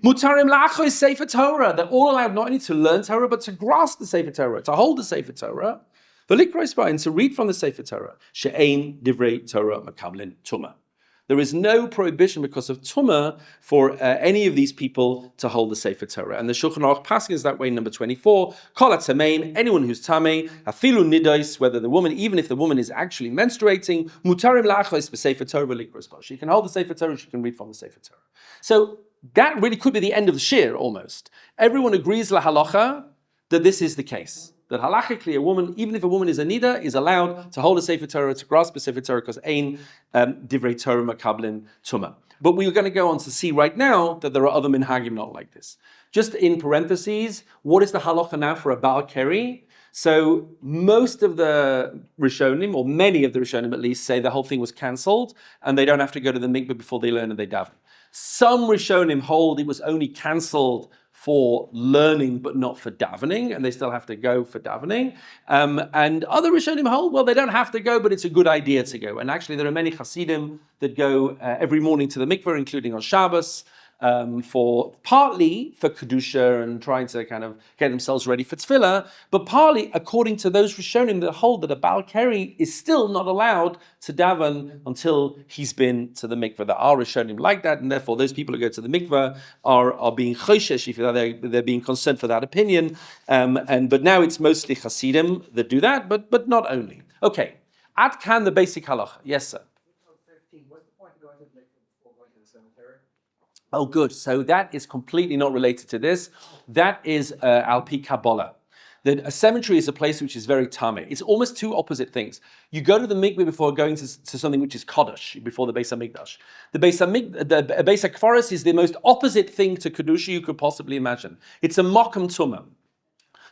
S1: Mutarim la'achoy sefer Torah. They're all allowed not only to learn Torah, but to grasp the sefer Torah, to hold the sefer Torah, and to read from the sefer Torah. She'ein divrei Torah makablin tumah. There is no prohibition because of Tumah for any of these people to hold the Sefer Torah. And the Shulchan Aruch Paskin is that way, number 24. Kol HaTamein, anyone who's tamei, afilu nidais, whether the woman, even if the woman is actually menstruating, mutarim la'achos b'Sefer Torah likros bo. She can hold the Sefer Torah, she can read from the Sefer Torah. So that really could be the end of the shir, almost. Everyone agrees la halacha that this is the case. That halachically a woman, even if a woman is a nida, is allowed to hold a Sefer Torah, to grasp a Sefer Torah, because ein divrei Torah makablin tumah. But we're going to go on to see right now that there are other minhagim not like this. Just in parentheses, what is the halacha now for a Baal Keri? So most of the Rishonim, or many of the Rishonim at least, say the whole thing was cancelled and they don't have to go to the mikveh before they learn and they daven. Some Rishonim hold it was only cancelled for learning but not for davening, and they still have to go for davening. And other Rishonim hold, well, they don't have to go, but it's a good idea to go. And actually there are many Hasidim that go every morning to the mikveh, including on Shabbos, for partly for Kedusha and trying to kind of get themselves ready for Tefillah, but partly according to those Rishonim that hold that a Baal Keri is still not allowed to daven until he's been to the mikveh. There are Rishonim like that, and therefore those people who go to the mikveh are being choshesh, if they're being concerned for that opinion. But now it's mostly Hasidim that do that, but not only. Okay, Ad Kan, the basic halacha. Yes, sir.
S2: 15. What's the point of going to the mikveh before going to the cemetery?
S1: Oh, good. So that is completely not related to this. That is Al Pi Kabbalah. A cemetery is a place which is very tamei. It's almost two opposite things. You go to the mikveh before going to something which is Kaddish, before the Beis HaMikdash. The Beis HaKfaros is the most opposite thing to Kedusha you could possibly imagine. It's a Mokum Tumah.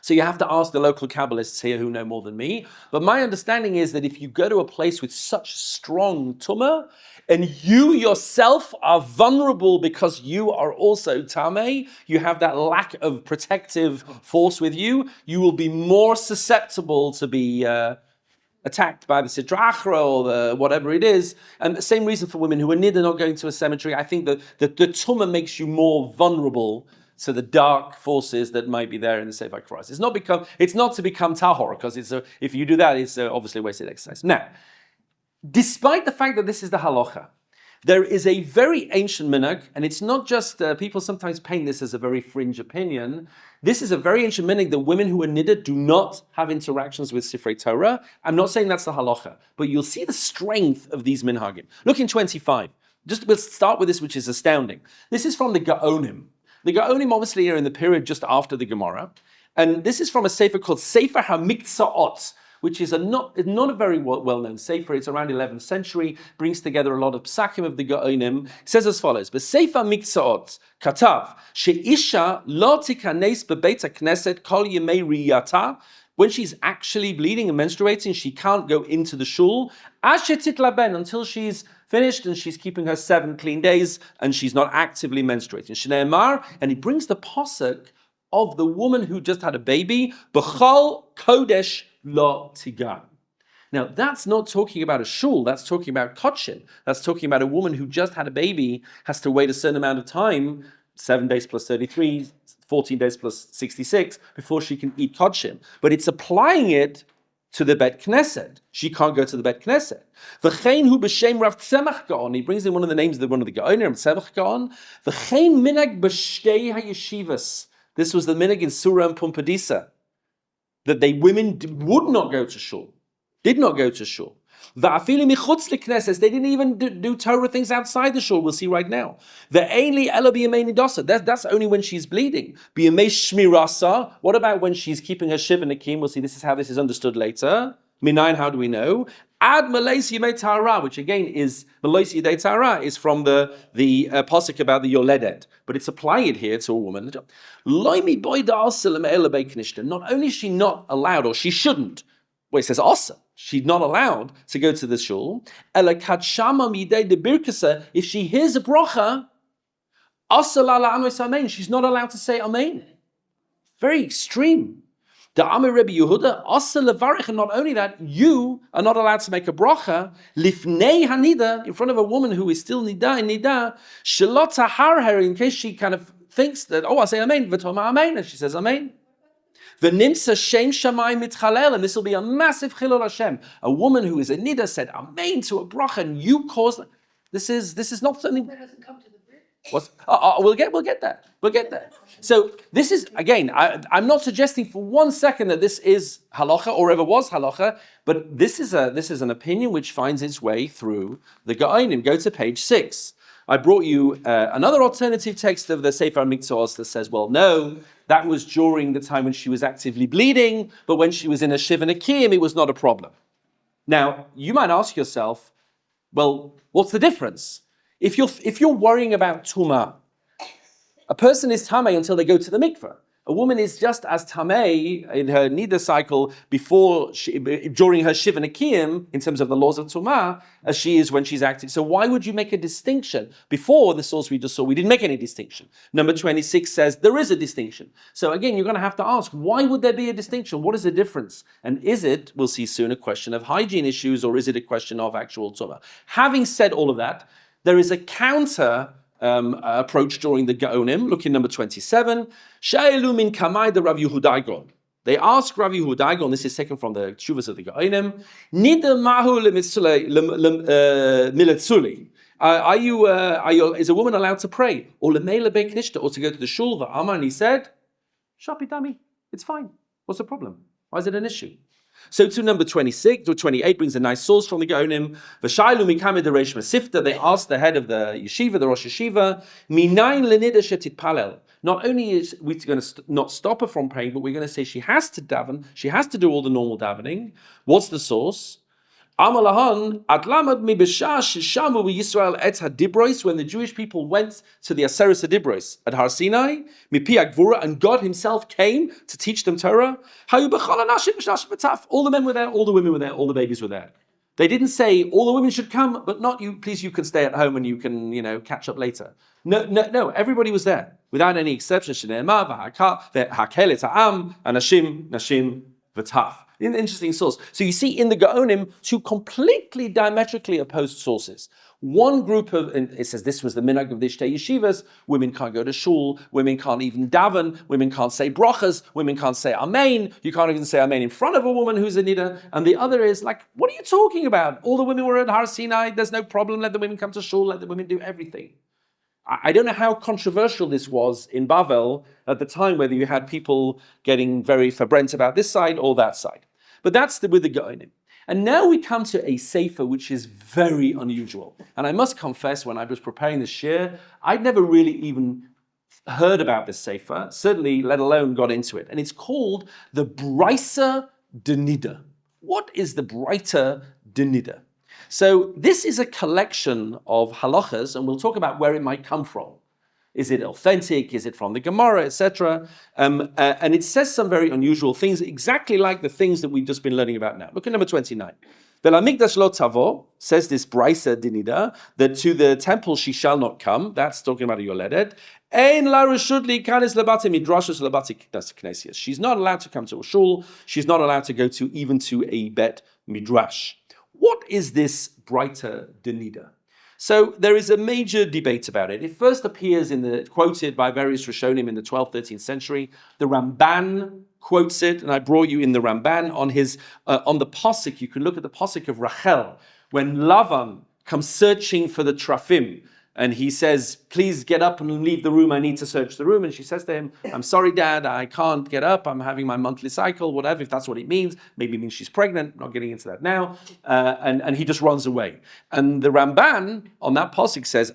S1: So you have to ask the local Kabbalists here who know more than me. But my understanding is that if you go to a place with such strong tumah, and you yourself are vulnerable because you are also tamei, you have that lack of protective force with you, you will be more susceptible to be attacked by the Sidra Achra or the whatever it is. And the same reason for women who are nida not going to a cemetery. I think that the tumah makes you more vulnerable to the dark forces that might be there in the Sefer Christ. It's not to become tahor, because if you do that, it's obviously a wasted exercise. Now, despite the fact that this is the halacha, there is a very ancient minhag, and it's not just, people sometimes paint this as a very fringe opinion. This is a very ancient minhag that women who are nida do not have interactions with Sifrei Torah. I'm not saying that's the halacha, but you'll see the strength of these minhagim. Look in 25. We'll start with this, which is astounding. This is from the Gaonim. The Gaonim obviously are in the period just after the Gemara, and this is from a sefer called Sefer HaMiktsa'ot, which is not a very well-known sefer. It's around 11th century, brings together a lot of psakim of the Gaonim. It says as follows: But Sefer HaMiktsa'ot katav she'isha lo tikanes bebeit hakneset kol yemei riyata. When she's actually bleeding and menstruating, she can't go into the shul until she's finished and she's keeping her 7 clean days and she's not actively menstruating. Shnei Amar, and he brings the pasuk of the woman who just had a baby, B'chol kodesh lo tigan. Now, that's not talking about a shul, that's talking about kodshin. That's talking about a woman who just had a baby, has to wait a certain amount of time, 7 days plus 33, 14 days plus 66, before she can eat kodshin. But it's applying it to the Bet Knesset. She can't go to the Bet Knesset. V'chein hu b'shem Rav Tzemach Gaon. He brings in one of the names of one of the Gaonim, Rav Tzemach Gaon. V'chein minhag b'shtei hayeshivas. This was the minhag in Surah and Pumpadisa, that women would not go to shul, did not go to shul. Va'afilu michutz likneses, they didn't even do Torah things outside the shul. We'll see right now. Ve'ein ela b'yamei nidasa. That's only when she's bleeding. B'yamei shmirasa. What about when she's keeping her shiva nekim? We'll see. This is how this is understood later. Minayin, how do we know? Ad Malaysi Yemei Tahara, which again is Malaysi Yemei Tahara, is from the pasuk about the Yoledet, but it's applied here to a woman. Loimi boida asalam ela beiknishta. Not only is she not allowed, or she shouldn't. Well, it says asa. She's not allowed to go to the shul. Ela katshama midei de birkasa. If she hears a bracha, asalala anos amen. She's not allowed to say amen. Very extreme. The Amir Rabbi Yehuda, Asa levarich, and not only that, you are not allowed to make a bracha lifnei hanida, in front of a woman who is still nida, shelot tahar her, in case she kind of thinks that, I say amen, v'toma amen, and she says amen. V'nimsa shem shamayim mitchalel, and this will be a massive chilul Hashem. A woman who is a nida said amen to a bracha, and you caused. This is not something.
S4: That doesn't come to the bridge.
S1: We'll get that. We'll get that. So this is, again, I'm not suggesting for 1 second that this is halacha or ever was halacha, but this is an opinion which finds its way through the Gaonim. Go to page 6. I brought you another alternative text of the Sefer Miktzos that says, well, no, that was during the time when she was actively bleeding, but when she was in a shiva nekim, it was not a problem. Now, you might ask yourself, well, what's the difference? If you're worrying about Tuma, a person is tamei until they go to the mikveh. A woman is just as tamei in her nida cycle during her shiva nekiyim, in terms of the laws of Tuma, as she is when she's active. So why would you make a distinction? Before the source we just saw, we didn't make any distinction. Number 26 says there is a distinction. So again, you're going to have to ask, why would there be a distinction? What is the difference? And is it, we'll see soon, a question of hygiene issues, or is it a question of actual Tuma? Having said all of that, there is a counter approach during the Gaonim. Look in number 27. Sha'elu min kamai de Rav Yehudaigon. They ask Rav Yehudaigon, this is taken from the Tshuvas of the Gaonim, nida mahu miletzuli. Is a woman allowed to pray? Or lemela beiknishta, or to go to the shul? The Aman, he said, Shapitami, it's fine. What's the problem? Why is it an issue? So to number 26 or 28 brings a nice source from the Gaonim. V'shailu mikame de Reish Masifta. They asked the head of the yeshiva, the Rosh Yeshiva, minayin lenida shetit palel. Not only is we going to not stop her from praying, but we're going to say she has to daven. She has to do all the normal davening. What's the source? Amalahan atlamad mi b'shash shamu OUIsrael et hadibros, when the Jewish people went to the Aseres Hadibros at Har Sinai, mipi agvura, and God Himself came to teach them Torah. All the men were there, all the women were there, all the babies were there. They didn't say all the women should come, but not you. Please, you can stay at home and you can, catch up later. No. Everybody was there without any exception. Shneimah v'hakel ta'am anashim nashim v'taf. An interesting source. So you see in the Gaonim two completely diametrically opposed sources. One group and it says this was the minhag of the Shtei Yeshivas, women can't go to shul, women can't even daven, women can't say brachas, women can't say amen, you can't even say amen in front of a woman who's a nida. And the other is like, what are you talking about? All the women were at Har Sinai, there's no problem, let the women come to shul, let the women do everything. I don't know how controversial this was in Bavel at the time, whether you had people getting very ferbrent about this side or that side. But that's with the Gaonim. And now we come to a sefer which is very unusual. And I must confess, when I was preparing this shir, I'd never really even heard about this sefer, certainly let alone got into it. And it's called the Brisa de Nida. What is the Brisa de Nida? So this is a collection of halachas, and we'll talk about where it might come from. Is it authentic? Is it from the Gemara, etc.? And it says some very unusual things, exactly like the things that we've just been learning about now. Look at number 29. Ve'lamikdash lo tavo, says this Brisa dinida, that to the temple she shall not come. That's talking about a yoledet. Ein la reshut leikanis lebati midrashos lebati knesias. She's not allowed to come to a shul. She's not allowed to go to even to a bet midrash. What is this Brisa dinida? So there is a major debate about it. It first appears quoted by various Rishonim in the 12th, 13th century. The Ramban quotes it, and I brought you in the Ramban on the posik. You can look at the posik of Rachel when Lavan comes searching for the trafim, and he says, please get up and leave the room, I need to search the room. And she says to him, I'm sorry, Dad, I can't get up, I'm having my monthly cycle, whatever, if that's what it means. Maybe it means she's pregnant, not getting into that now. And he just runs away. And the Ramban on that pasuk says,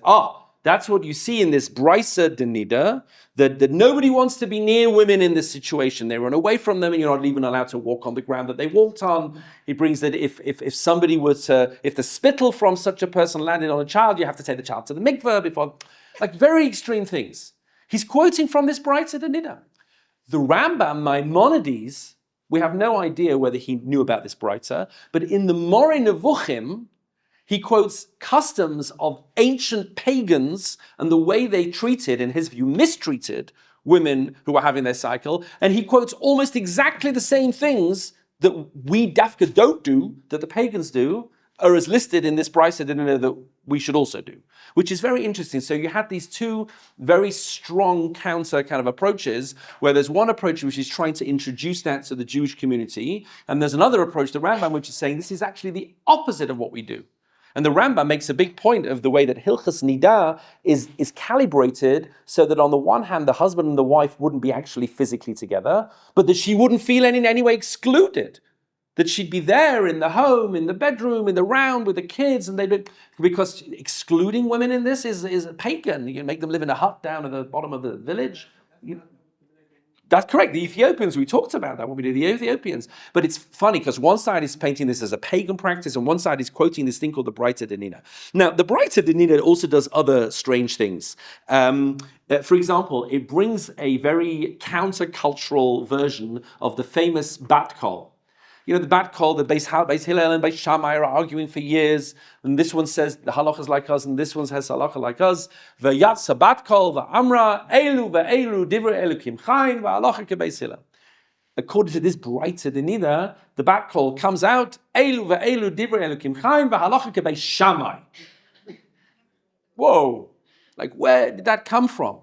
S1: that's what you see in this brisa nida, that nobody wants to be near women in this situation. They run away from them, and you're not even allowed to walk on the ground that they walked on. He brings that if somebody was if the spittle from such a person landed on a child, you have to take the child to the mikveh before, like very extreme things. He's quoting from this brisa nida. The Rambam Maimonides, we have no idea whether he knew about this brisa, but in the Moreh Nevuchim, he quotes customs of ancient pagans and the way they treated, in his view, mistreated women who were having their cycle. And he quotes almost exactly the same things that we dafka don't do, that the pagans do, are as listed in this brisa that we should also do, which is very interesting. So you had these two very strong counter kind of approaches, where there's one approach which is trying to introduce that to the Jewish community, and there's another approach, the Rambam, which is saying this is actually the opposite of what we do. And the Rambam makes a big point of the way that Hilchas Nida is calibrated so that on the one hand, the husband and the wife wouldn't be actually physically together, but that she wouldn't feel in any way excluded. That she'd be there in the home, in the bedroom, in the round with the kids, and because excluding women in this is a pagan. You make them live in a hut down at the bottom of the village. That's correct. The Ethiopians, we talked about that when we did the Ethiopians. But it's funny because one side is painting this as a pagan practice and one side is quoting this thing called the Breita Nida. Now, the Breita Nida also does other strange things. For example, it brings a very countercultural version of the famous bat call. You know, the bat call, the Beis Hillel and Beis Shammai are arguing for years, and this one says the halacha is like us, and this one says halacha like us. V'yatsa bat call v'amra elu v'elu divrei elukim chayin v'halacha kebeis Hillel. According to this Breita Nida, the bat call comes out elu v'elu divrei elukim chayin v'halacha kebeis Shammai. Whoa! Like, where did that come from?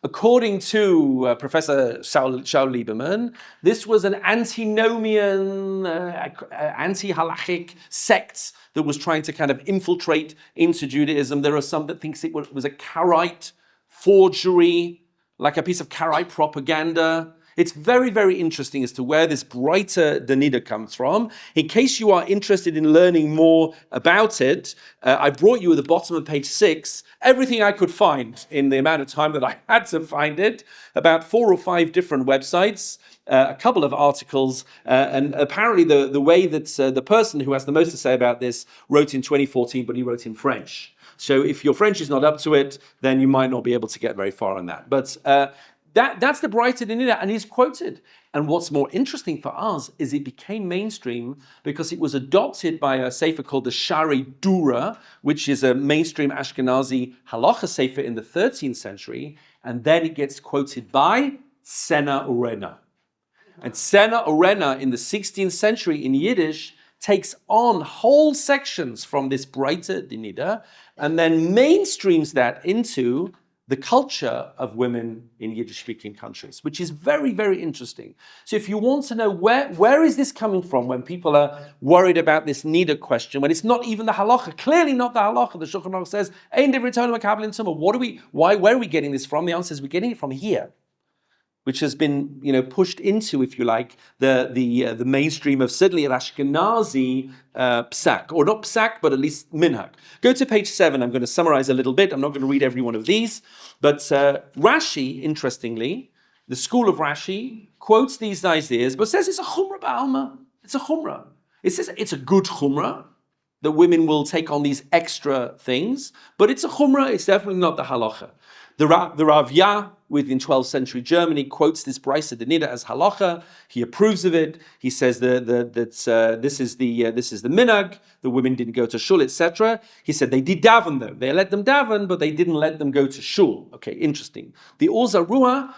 S1: According to Professor Shaul Lieberman, this was an antinomian, anti-halachic sect that was trying to kind of infiltrate into Judaism. There are some that thinks it was a Karaite forgery, like a piece of Karaite propaganda. It's very, very interesting as to where this Breita Nida comes from. In case you are interested in learning more about it, I brought you at the bottom of page 6 everything I could find in the amount of time that I had to find it, about 4 or 5 different websites, a couple of articles, and apparently the way that the person who has the most to say about this wrote in 2014, but he wrote in French. So if your French is not up to it, then you might not be able to get very far on that. But that's the Breita Nida, and he's quoted. And what's more interesting for us is it became mainstream because it was adopted by a sefer called the Shari Dura, which is a mainstream Ashkenazi halacha sefer in the 13th century, and then it gets quoted by Sena Urena. And Sena Urena in the 16th century in Yiddish takes on whole sections from this Breita Nida and then mainstreams that into the culture of women in Yiddish-speaking countries, which is very, very interesting. So if you want to know where is this coming from when people are worried about this nida question, when it's not even the halacha, clearly not the halacha, the Shulchan Aruch says, Ein divrei Torah mekabelin tuma. Where are we getting this from? The answer is we're getting it from here, which has been, pushed into, if you like, the mainstream of certainly an Ashkenazi psak, or not psak, but at least minhag. Go to page 7. I'm going to summarize a little bit. I'm not going to read every one of these, but Rashi, interestingly, the school of Rashi quotes these ideas, but says it's a chumrah ba'alma. It's a chumrah. It says it's a good chumrah that women will take on these extra things, but it's a chumrah. It's definitely not the halacha. The Rav Yah, within 12th century Germany, quotes this Breita Nida as halacha. He approves of it. He says that this is the minhag. The women didn't go to shul, etc. He said they did daven though. They let them daven, but they didn't let them go to shul. Okay, interesting. The Or Zarua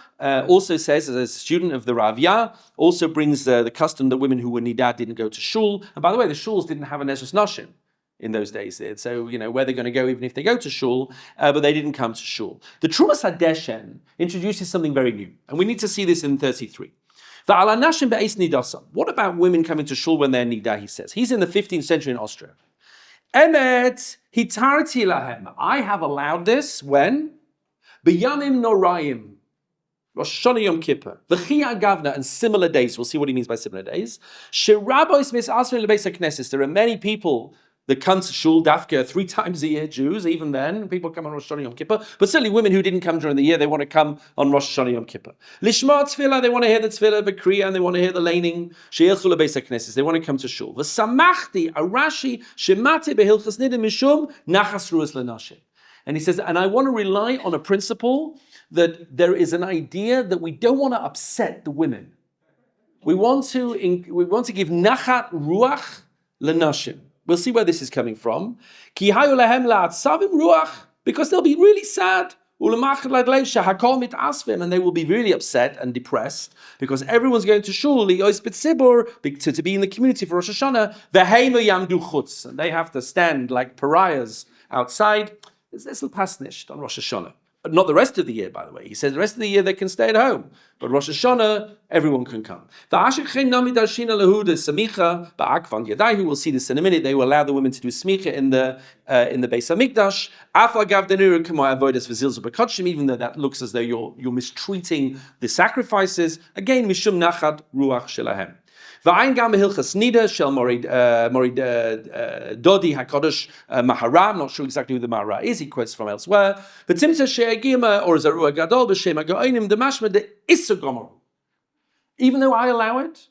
S1: also says, as a student of the Rav Yah, also brings the custom that women who were nida didn't go to shul. And by the way, the shuls didn't have an Ezras Nashim in those days. So, where they're going to go even if they go to shul, but they didn't come to shul. The Trumas HaDeshen introduces something very new, and we need to see this in 33. What about women coming to shul when they're nida, he says. He's in the 15th century in Austria. Emet hitarti lahem. I have allowed this when? B'yamim noraim. Rosh Hashanah Yom Kippur, V'chia Gavna, and similar days. We'll see what he means by similar days. Sherabois misasrin lebeis hakneses. There are many people that come to shul dafka 3 times a year. Jews, even then, people come on Rosh Hashanah Yom Kippur. But certainly women who didn't come during the year, they want to come on Rosh Hashanah Yom Kippur. Lishma tefillah, they want to hear the tefillah, B'kriya, and they want to hear the laning. Sheilchu lebeis hakneses. They want to come to shul. V'samachti arashi shemate behilchas nida mishum nachas ruas lenashim. And he says, and I want to rely on a principle that there is an idea that we don't want to upset the women. We want to give nachat ruach lenashim. We'll see where this is coming from. Ki hayu lahem la'atzavim ruach, because they'll be really sad. Ulamachad la'dleiv shehakol mitasvim, and they will be really upset and depressed because everyone's going to shul li'os b'tzibur, to be in the community for Rosh Hashanah. V'heinu yamdu chutz, and they have to stand like pariahs outside. This will pass nicht on Rosh Hashanah. But not the rest of the year, by the way. He says the rest of the year they can stay at home. But Rosh Hashanah, everyone can come. We'll see this in a minute. They will allow the women to do smicha in the Beis Hamikdash. Even though that looks as though you're mistreating the sacrifices. Again, mishum nachat ruach shelahem. V'ayin gam behilchas nida shel morid dodi hakodesh mahara. I'm not sure exactly who the mahara is. He quotes from elsewhere. V'timtza she'agima or zarua gadol b'shem ha'go'onim demashma de isagomor. Even though I allow it,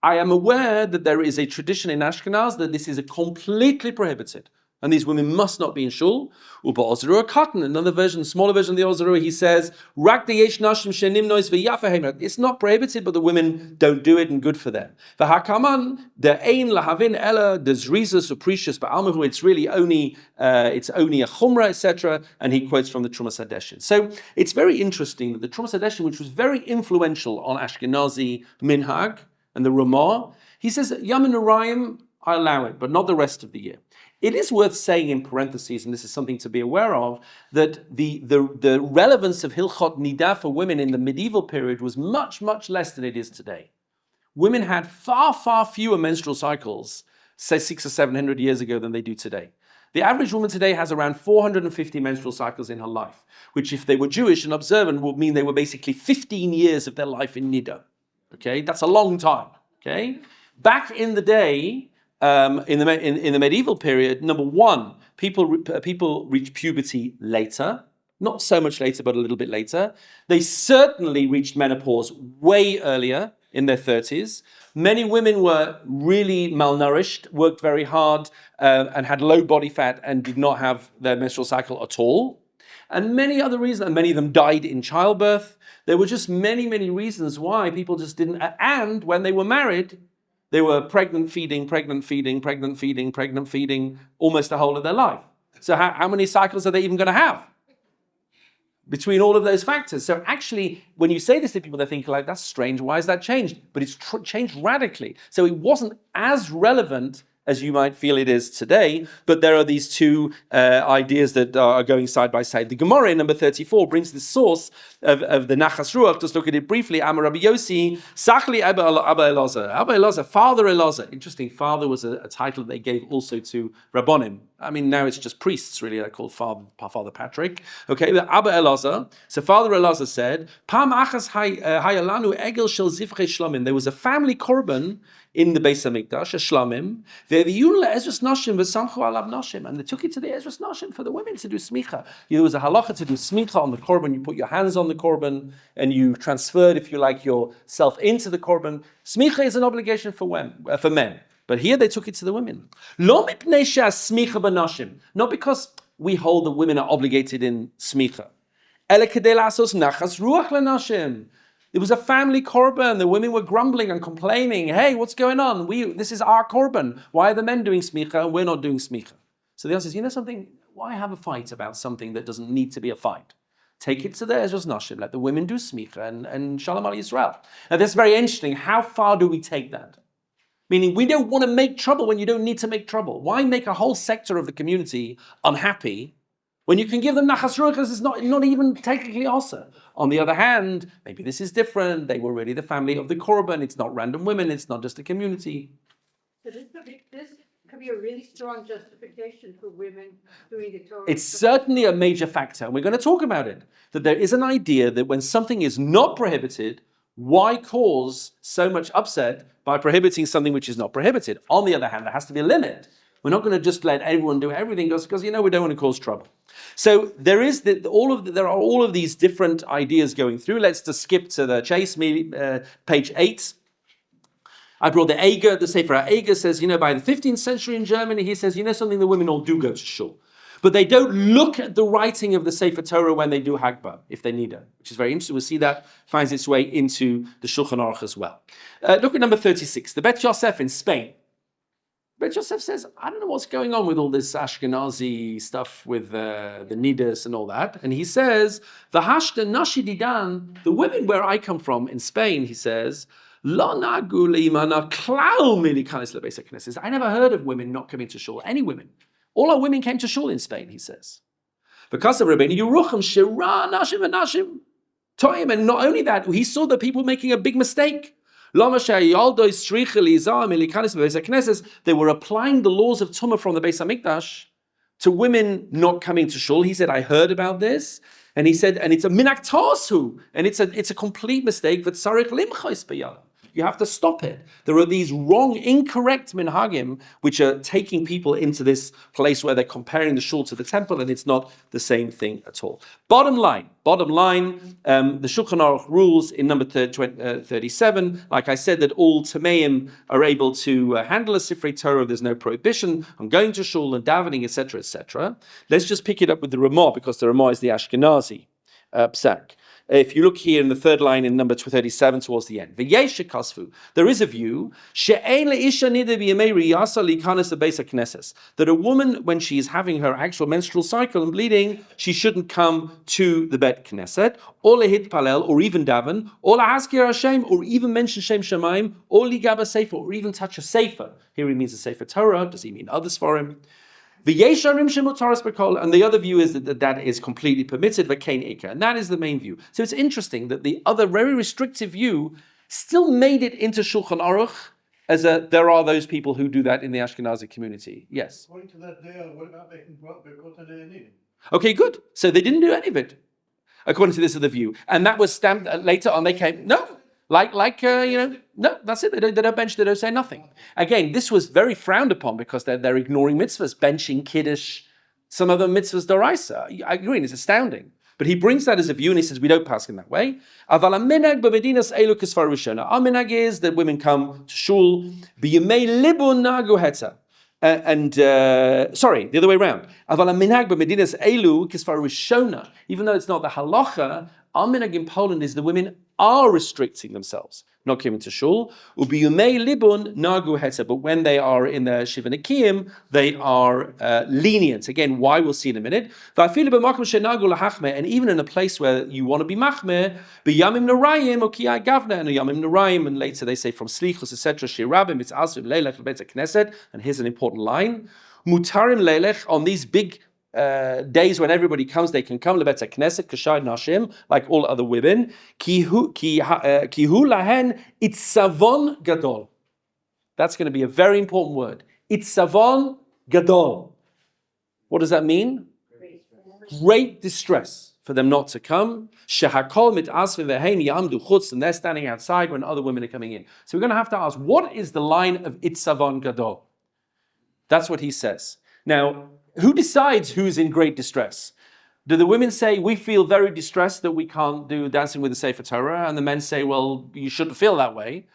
S1: I am aware that there is a tradition in Ashkenaz that this is completely prohibited. And these women must not be in shul. Uba ozerua cotton, another version, smaller version of the ozerua, he says, Rak de yesh nashim shenim nois v'yafahim. It's not prohibited, but the women don't do it, and good for them. V'hakaman de ein lahavin ella des rizus uprecious ba'almahu. It's really only a chumrah, etc. And he quotes from the Tuma Sadeshin. So it's very interesting that the Tuma Sadeshin, which was very influential on Ashkenazi minhag and the Ramah, he says Yom Noraim, I allow it, but not the rest of the year. It is worth saying in parentheses, and this is something to be aware of, that the relevance of Hilchot Nida for women in the medieval period was much, much less than it is today. Women had far, far fewer menstrual cycles, say 600 or 700 years ago, than they do today. The average woman today has around 450 menstrual cycles in her life, which if they were Jewish and observant would mean they were basically 15 years of their life in nida. Okay, that's a long time. Okay, back in the day, in the medieval period, number one, people reached puberty later, not so much later, but a little bit later. They certainly reached menopause way earlier, in their 30s. Many women were really malnourished, worked very hard, and had low body fat and did not have their menstrual cycle at all. And many other reasons, and many of them died in childbirth. There were just many, many reasons why people just didn't, and when they were married, they were pregnant, feeding, almost the whole of their life. So how many cycles are they even going to have between all of those factors? So actually, when you say this to people, they think like, that's strange. Why has that changed? But it's changed radically. So it wasn't as relevant as you might feel it is today, but there are these two ideas that are going side by side. The Gemara in number 34 brings the source of the Nachas Ruach. Just look at it briefly. Amar Rabbi Yossi, Sachli Abba Elazar. Abba Elazar, Father Elazar. Interesting, father was a title they gave also to Rabbonim. I mean, now it's just priests, really. They're called Father Patrick. Okay, but Abba Elazar. So Father Elazar said, Pam achas hayalanu egel shel Sifrei shlamim. There was a family korban in the Beis Hamikdash, a shlamim, and they took it to the Ezras Nashim for the women to do smicha. There was a halacha to do smicha on the korban. You put your hands on the korban and you transferred, if you like, yourself into the korban. Smicha is an obligation for men. But here they took it to the women. Not because we hold that women are obligated in smicha. It was a family korban. The women were grumbling and complaining. Hey, what's going on? This is our korban. Why are the men doing smicha and we're not doing smicha? So the answer is, you know something? Why have a fight about something that doesn't need to be a fight? Take it to the Ezras Nashim. Let the women do smicha and shalom OUisrael. Now that's very interesting. How far do we take that? Meaning we don't want to make trouble when you don't need to make trouble. Why make a whole sector of the community unhappy when you can give them nachas ruach? It's not even technically also. On the other hand, maybe this is different. They were really the family of the korban. It's not random women. It's not just a community.
S4: So this could be a really strong justification for women doing the Torah.
S1: It's certainly a major factor, and we're going to talk about it. That there is an idea that when something is not prohibited, why cause so much upset by prohibiting something which is not prohibited? On the other hand, there has to be a limit. We're not going to just let everyone do everything because we don't want to cause trouble. So there are all of these different ideas going through. Let's just skip to the chase, page 8. I brought the Eger, the Sifrei Eger says, by the 15th century in Germany, he says, something, the women all do go to shul. But they don't look at the writing of the Sefer Torah when they do Hagbah, if they nida, which is very interesting. We'll see that finds its way into the Shulchan Aruch as well. Look at number 36, the Bet Yosef in Spain. Bet Yosef says, I don't know what's going on with all this Ashkenazi stuff with the nidas and all that. And he says, the Hashta Nashi Didan, the women where I come from in Spain, he says, I never heard of women not coming to shul, any women. All our women came to shul in Spain, he says. Because of Rabbi Yerucham, Shira, Nashim, and Nashim, Toim, and not only that, he saw the people making a big mistake. They were applying the laws of Tuma from the Beis HaMikdash to women not coming to shul. He said, I heard about this. And he said, and it's a minhag tasu, and it's a complete mistake. You have to stop it. There are these wrong, incorrect minhagim which are taking people into this place where they're comparing the shul to the temple, and it's not the same thing at all. Bottom line, the Shulchan Aruch rules in number 37, like I said, that all Tameim are able to handle a Sifrei Torah. There's no prohibition on going to shul and davening, etc., etc. Let's just pick it up with the Ramah, because the Ramah is the Ashkenazi psak. If you look here in the third line in number 37 towards the end, there is a view that a woman, when she is having her actual menstrual cycle and bleeding, she shouldn't come to the Bet Knesset, or even daven, or even mention Shem Shemaim, or ligaba sefer, or even touch a sefer. Here he means a sefer Torah. Does he mean others for him? And the other view is that is completely permitted, and that is the main view. So it's interesting that the other very restrictive view still made it into Shulchan Aruch as there are those people who do that in the Ashkenazi community. Yes?
S3: According to that, what about making Birkot and Nida?
S1: Okay, good. So they didn't do any of it, according to this other view. And that was stamped later on. They came, no. No, that's it. They don't bench, they don't say nothing. Again, this was very frowned upon because they're ignoring mitzvahs, benching, kiddush, some of them mitzvahs doraisa. I agree, it's astounding. But he brings that as a view and he says, we don't pass in that way. Our minhag is that women come to shul, sorry, the other way around. Even though it's not the halacha, our minhag in Poland is the women are restricting themselves, not coming to shul. But when they are in the Shiva Nekiyim, they are lenient. Again, why we'll see in a minute. And even in a place where you want to be machmeh, b'yamim narayim or kiyai gavna and yamim narayim, and later they say from slichus etc. Shirabim it's asvim leilech lebet knesset. And here's an important line: mutarim leilech on these big days when everybody comes, they can come lebet knesset kashai nashim like all other women. Kihu lahen itzavon gadol. That's going to be a very important word. Itzavon gadol. What does that mean? Great distress for them not to come. Shehakol mit asvim vehein yamdu chutz, and they're standing outside when other women are coming in. So we're going to have to ask, what is the line of itzavon gadol? That's what he says. Now, who decides who's in great distress? Do the women say, we feel very distressed that we can't do dancing with the Sefer Torah? And the men say, well, you shouldn't feel that way.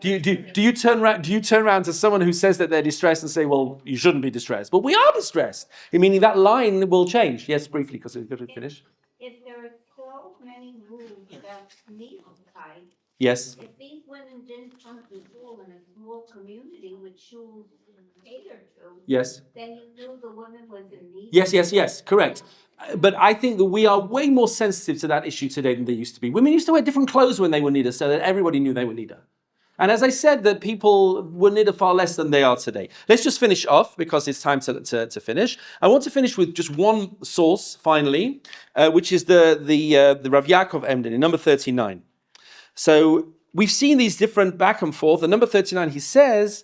S1: Do you turn around to someone who says that they're distressed and say, well, you shouldn't be distressed? But we are distressed. Meaning that line will change. Yes, briefly, because we've got to finish.
S5: If there are so many rules about meal time,
S1: yes.
S5: If these women didn't come to shul in a small community with shuls catered to,
S1: yes,
S5: then you knew the woman was in need.
S1: Yes, correct. But I think that we are way more sensitive to that issue today than they used to be. Women used to wear different clothes when they were nida, so that everybody knew they were nida. And as I said, that people were nida far less than they are today. Let's just finish off because it's time to finish. I want to finish with just one source, finally, which is the Rav Yaakov Emden in number 39. So we've seen these different back and forth. And number 39, he says,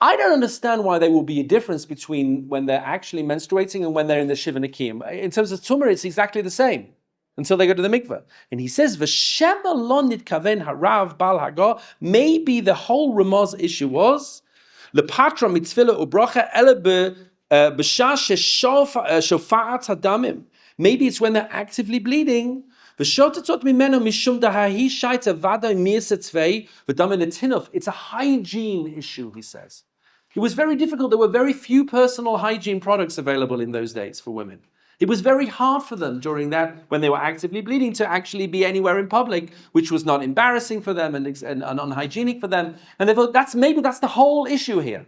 S1: I don't understand why there will be a difference between when they're actually menstruating and when they're in the Shiva Nikim. In terms of Tumah, it's exactly the same until they go to the mikveh. And he says, V'shema lo nitkaven harav bal hago. Maybe the whole Ramaz issue was lepatra mitzvila ubracha ele b'shah shofa'at hadamim. Maybe it's when they're actively bleeding. It's a hygiene issue, he says. It was very difficult. There were very few personal hygiene products available in those days for women. It was very hard for them during that, when they were actively bleeding, to actually be anywhere in public, which was not embarrassing for them and unhygienic for them. And therefore, that's the whole issue here.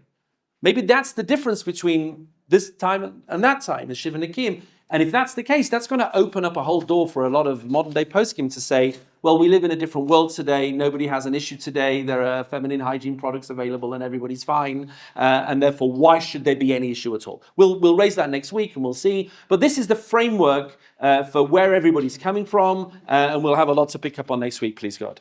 S1: Maybe that's the difference between this time and that time, the Shiva Nikim. And if that's the case, that's going to open up a whole door for a lot of modern-day poskim to say, well, we live in a different world today. Nobody has an issue today. There are feminine hygiene products available and everybody's fine. And therefore, why should there be any issue at all? We'll raise that next week and we'll see. But this is the framework for where everybody's coming from. And we'll have a lot to pick up on next week, please God.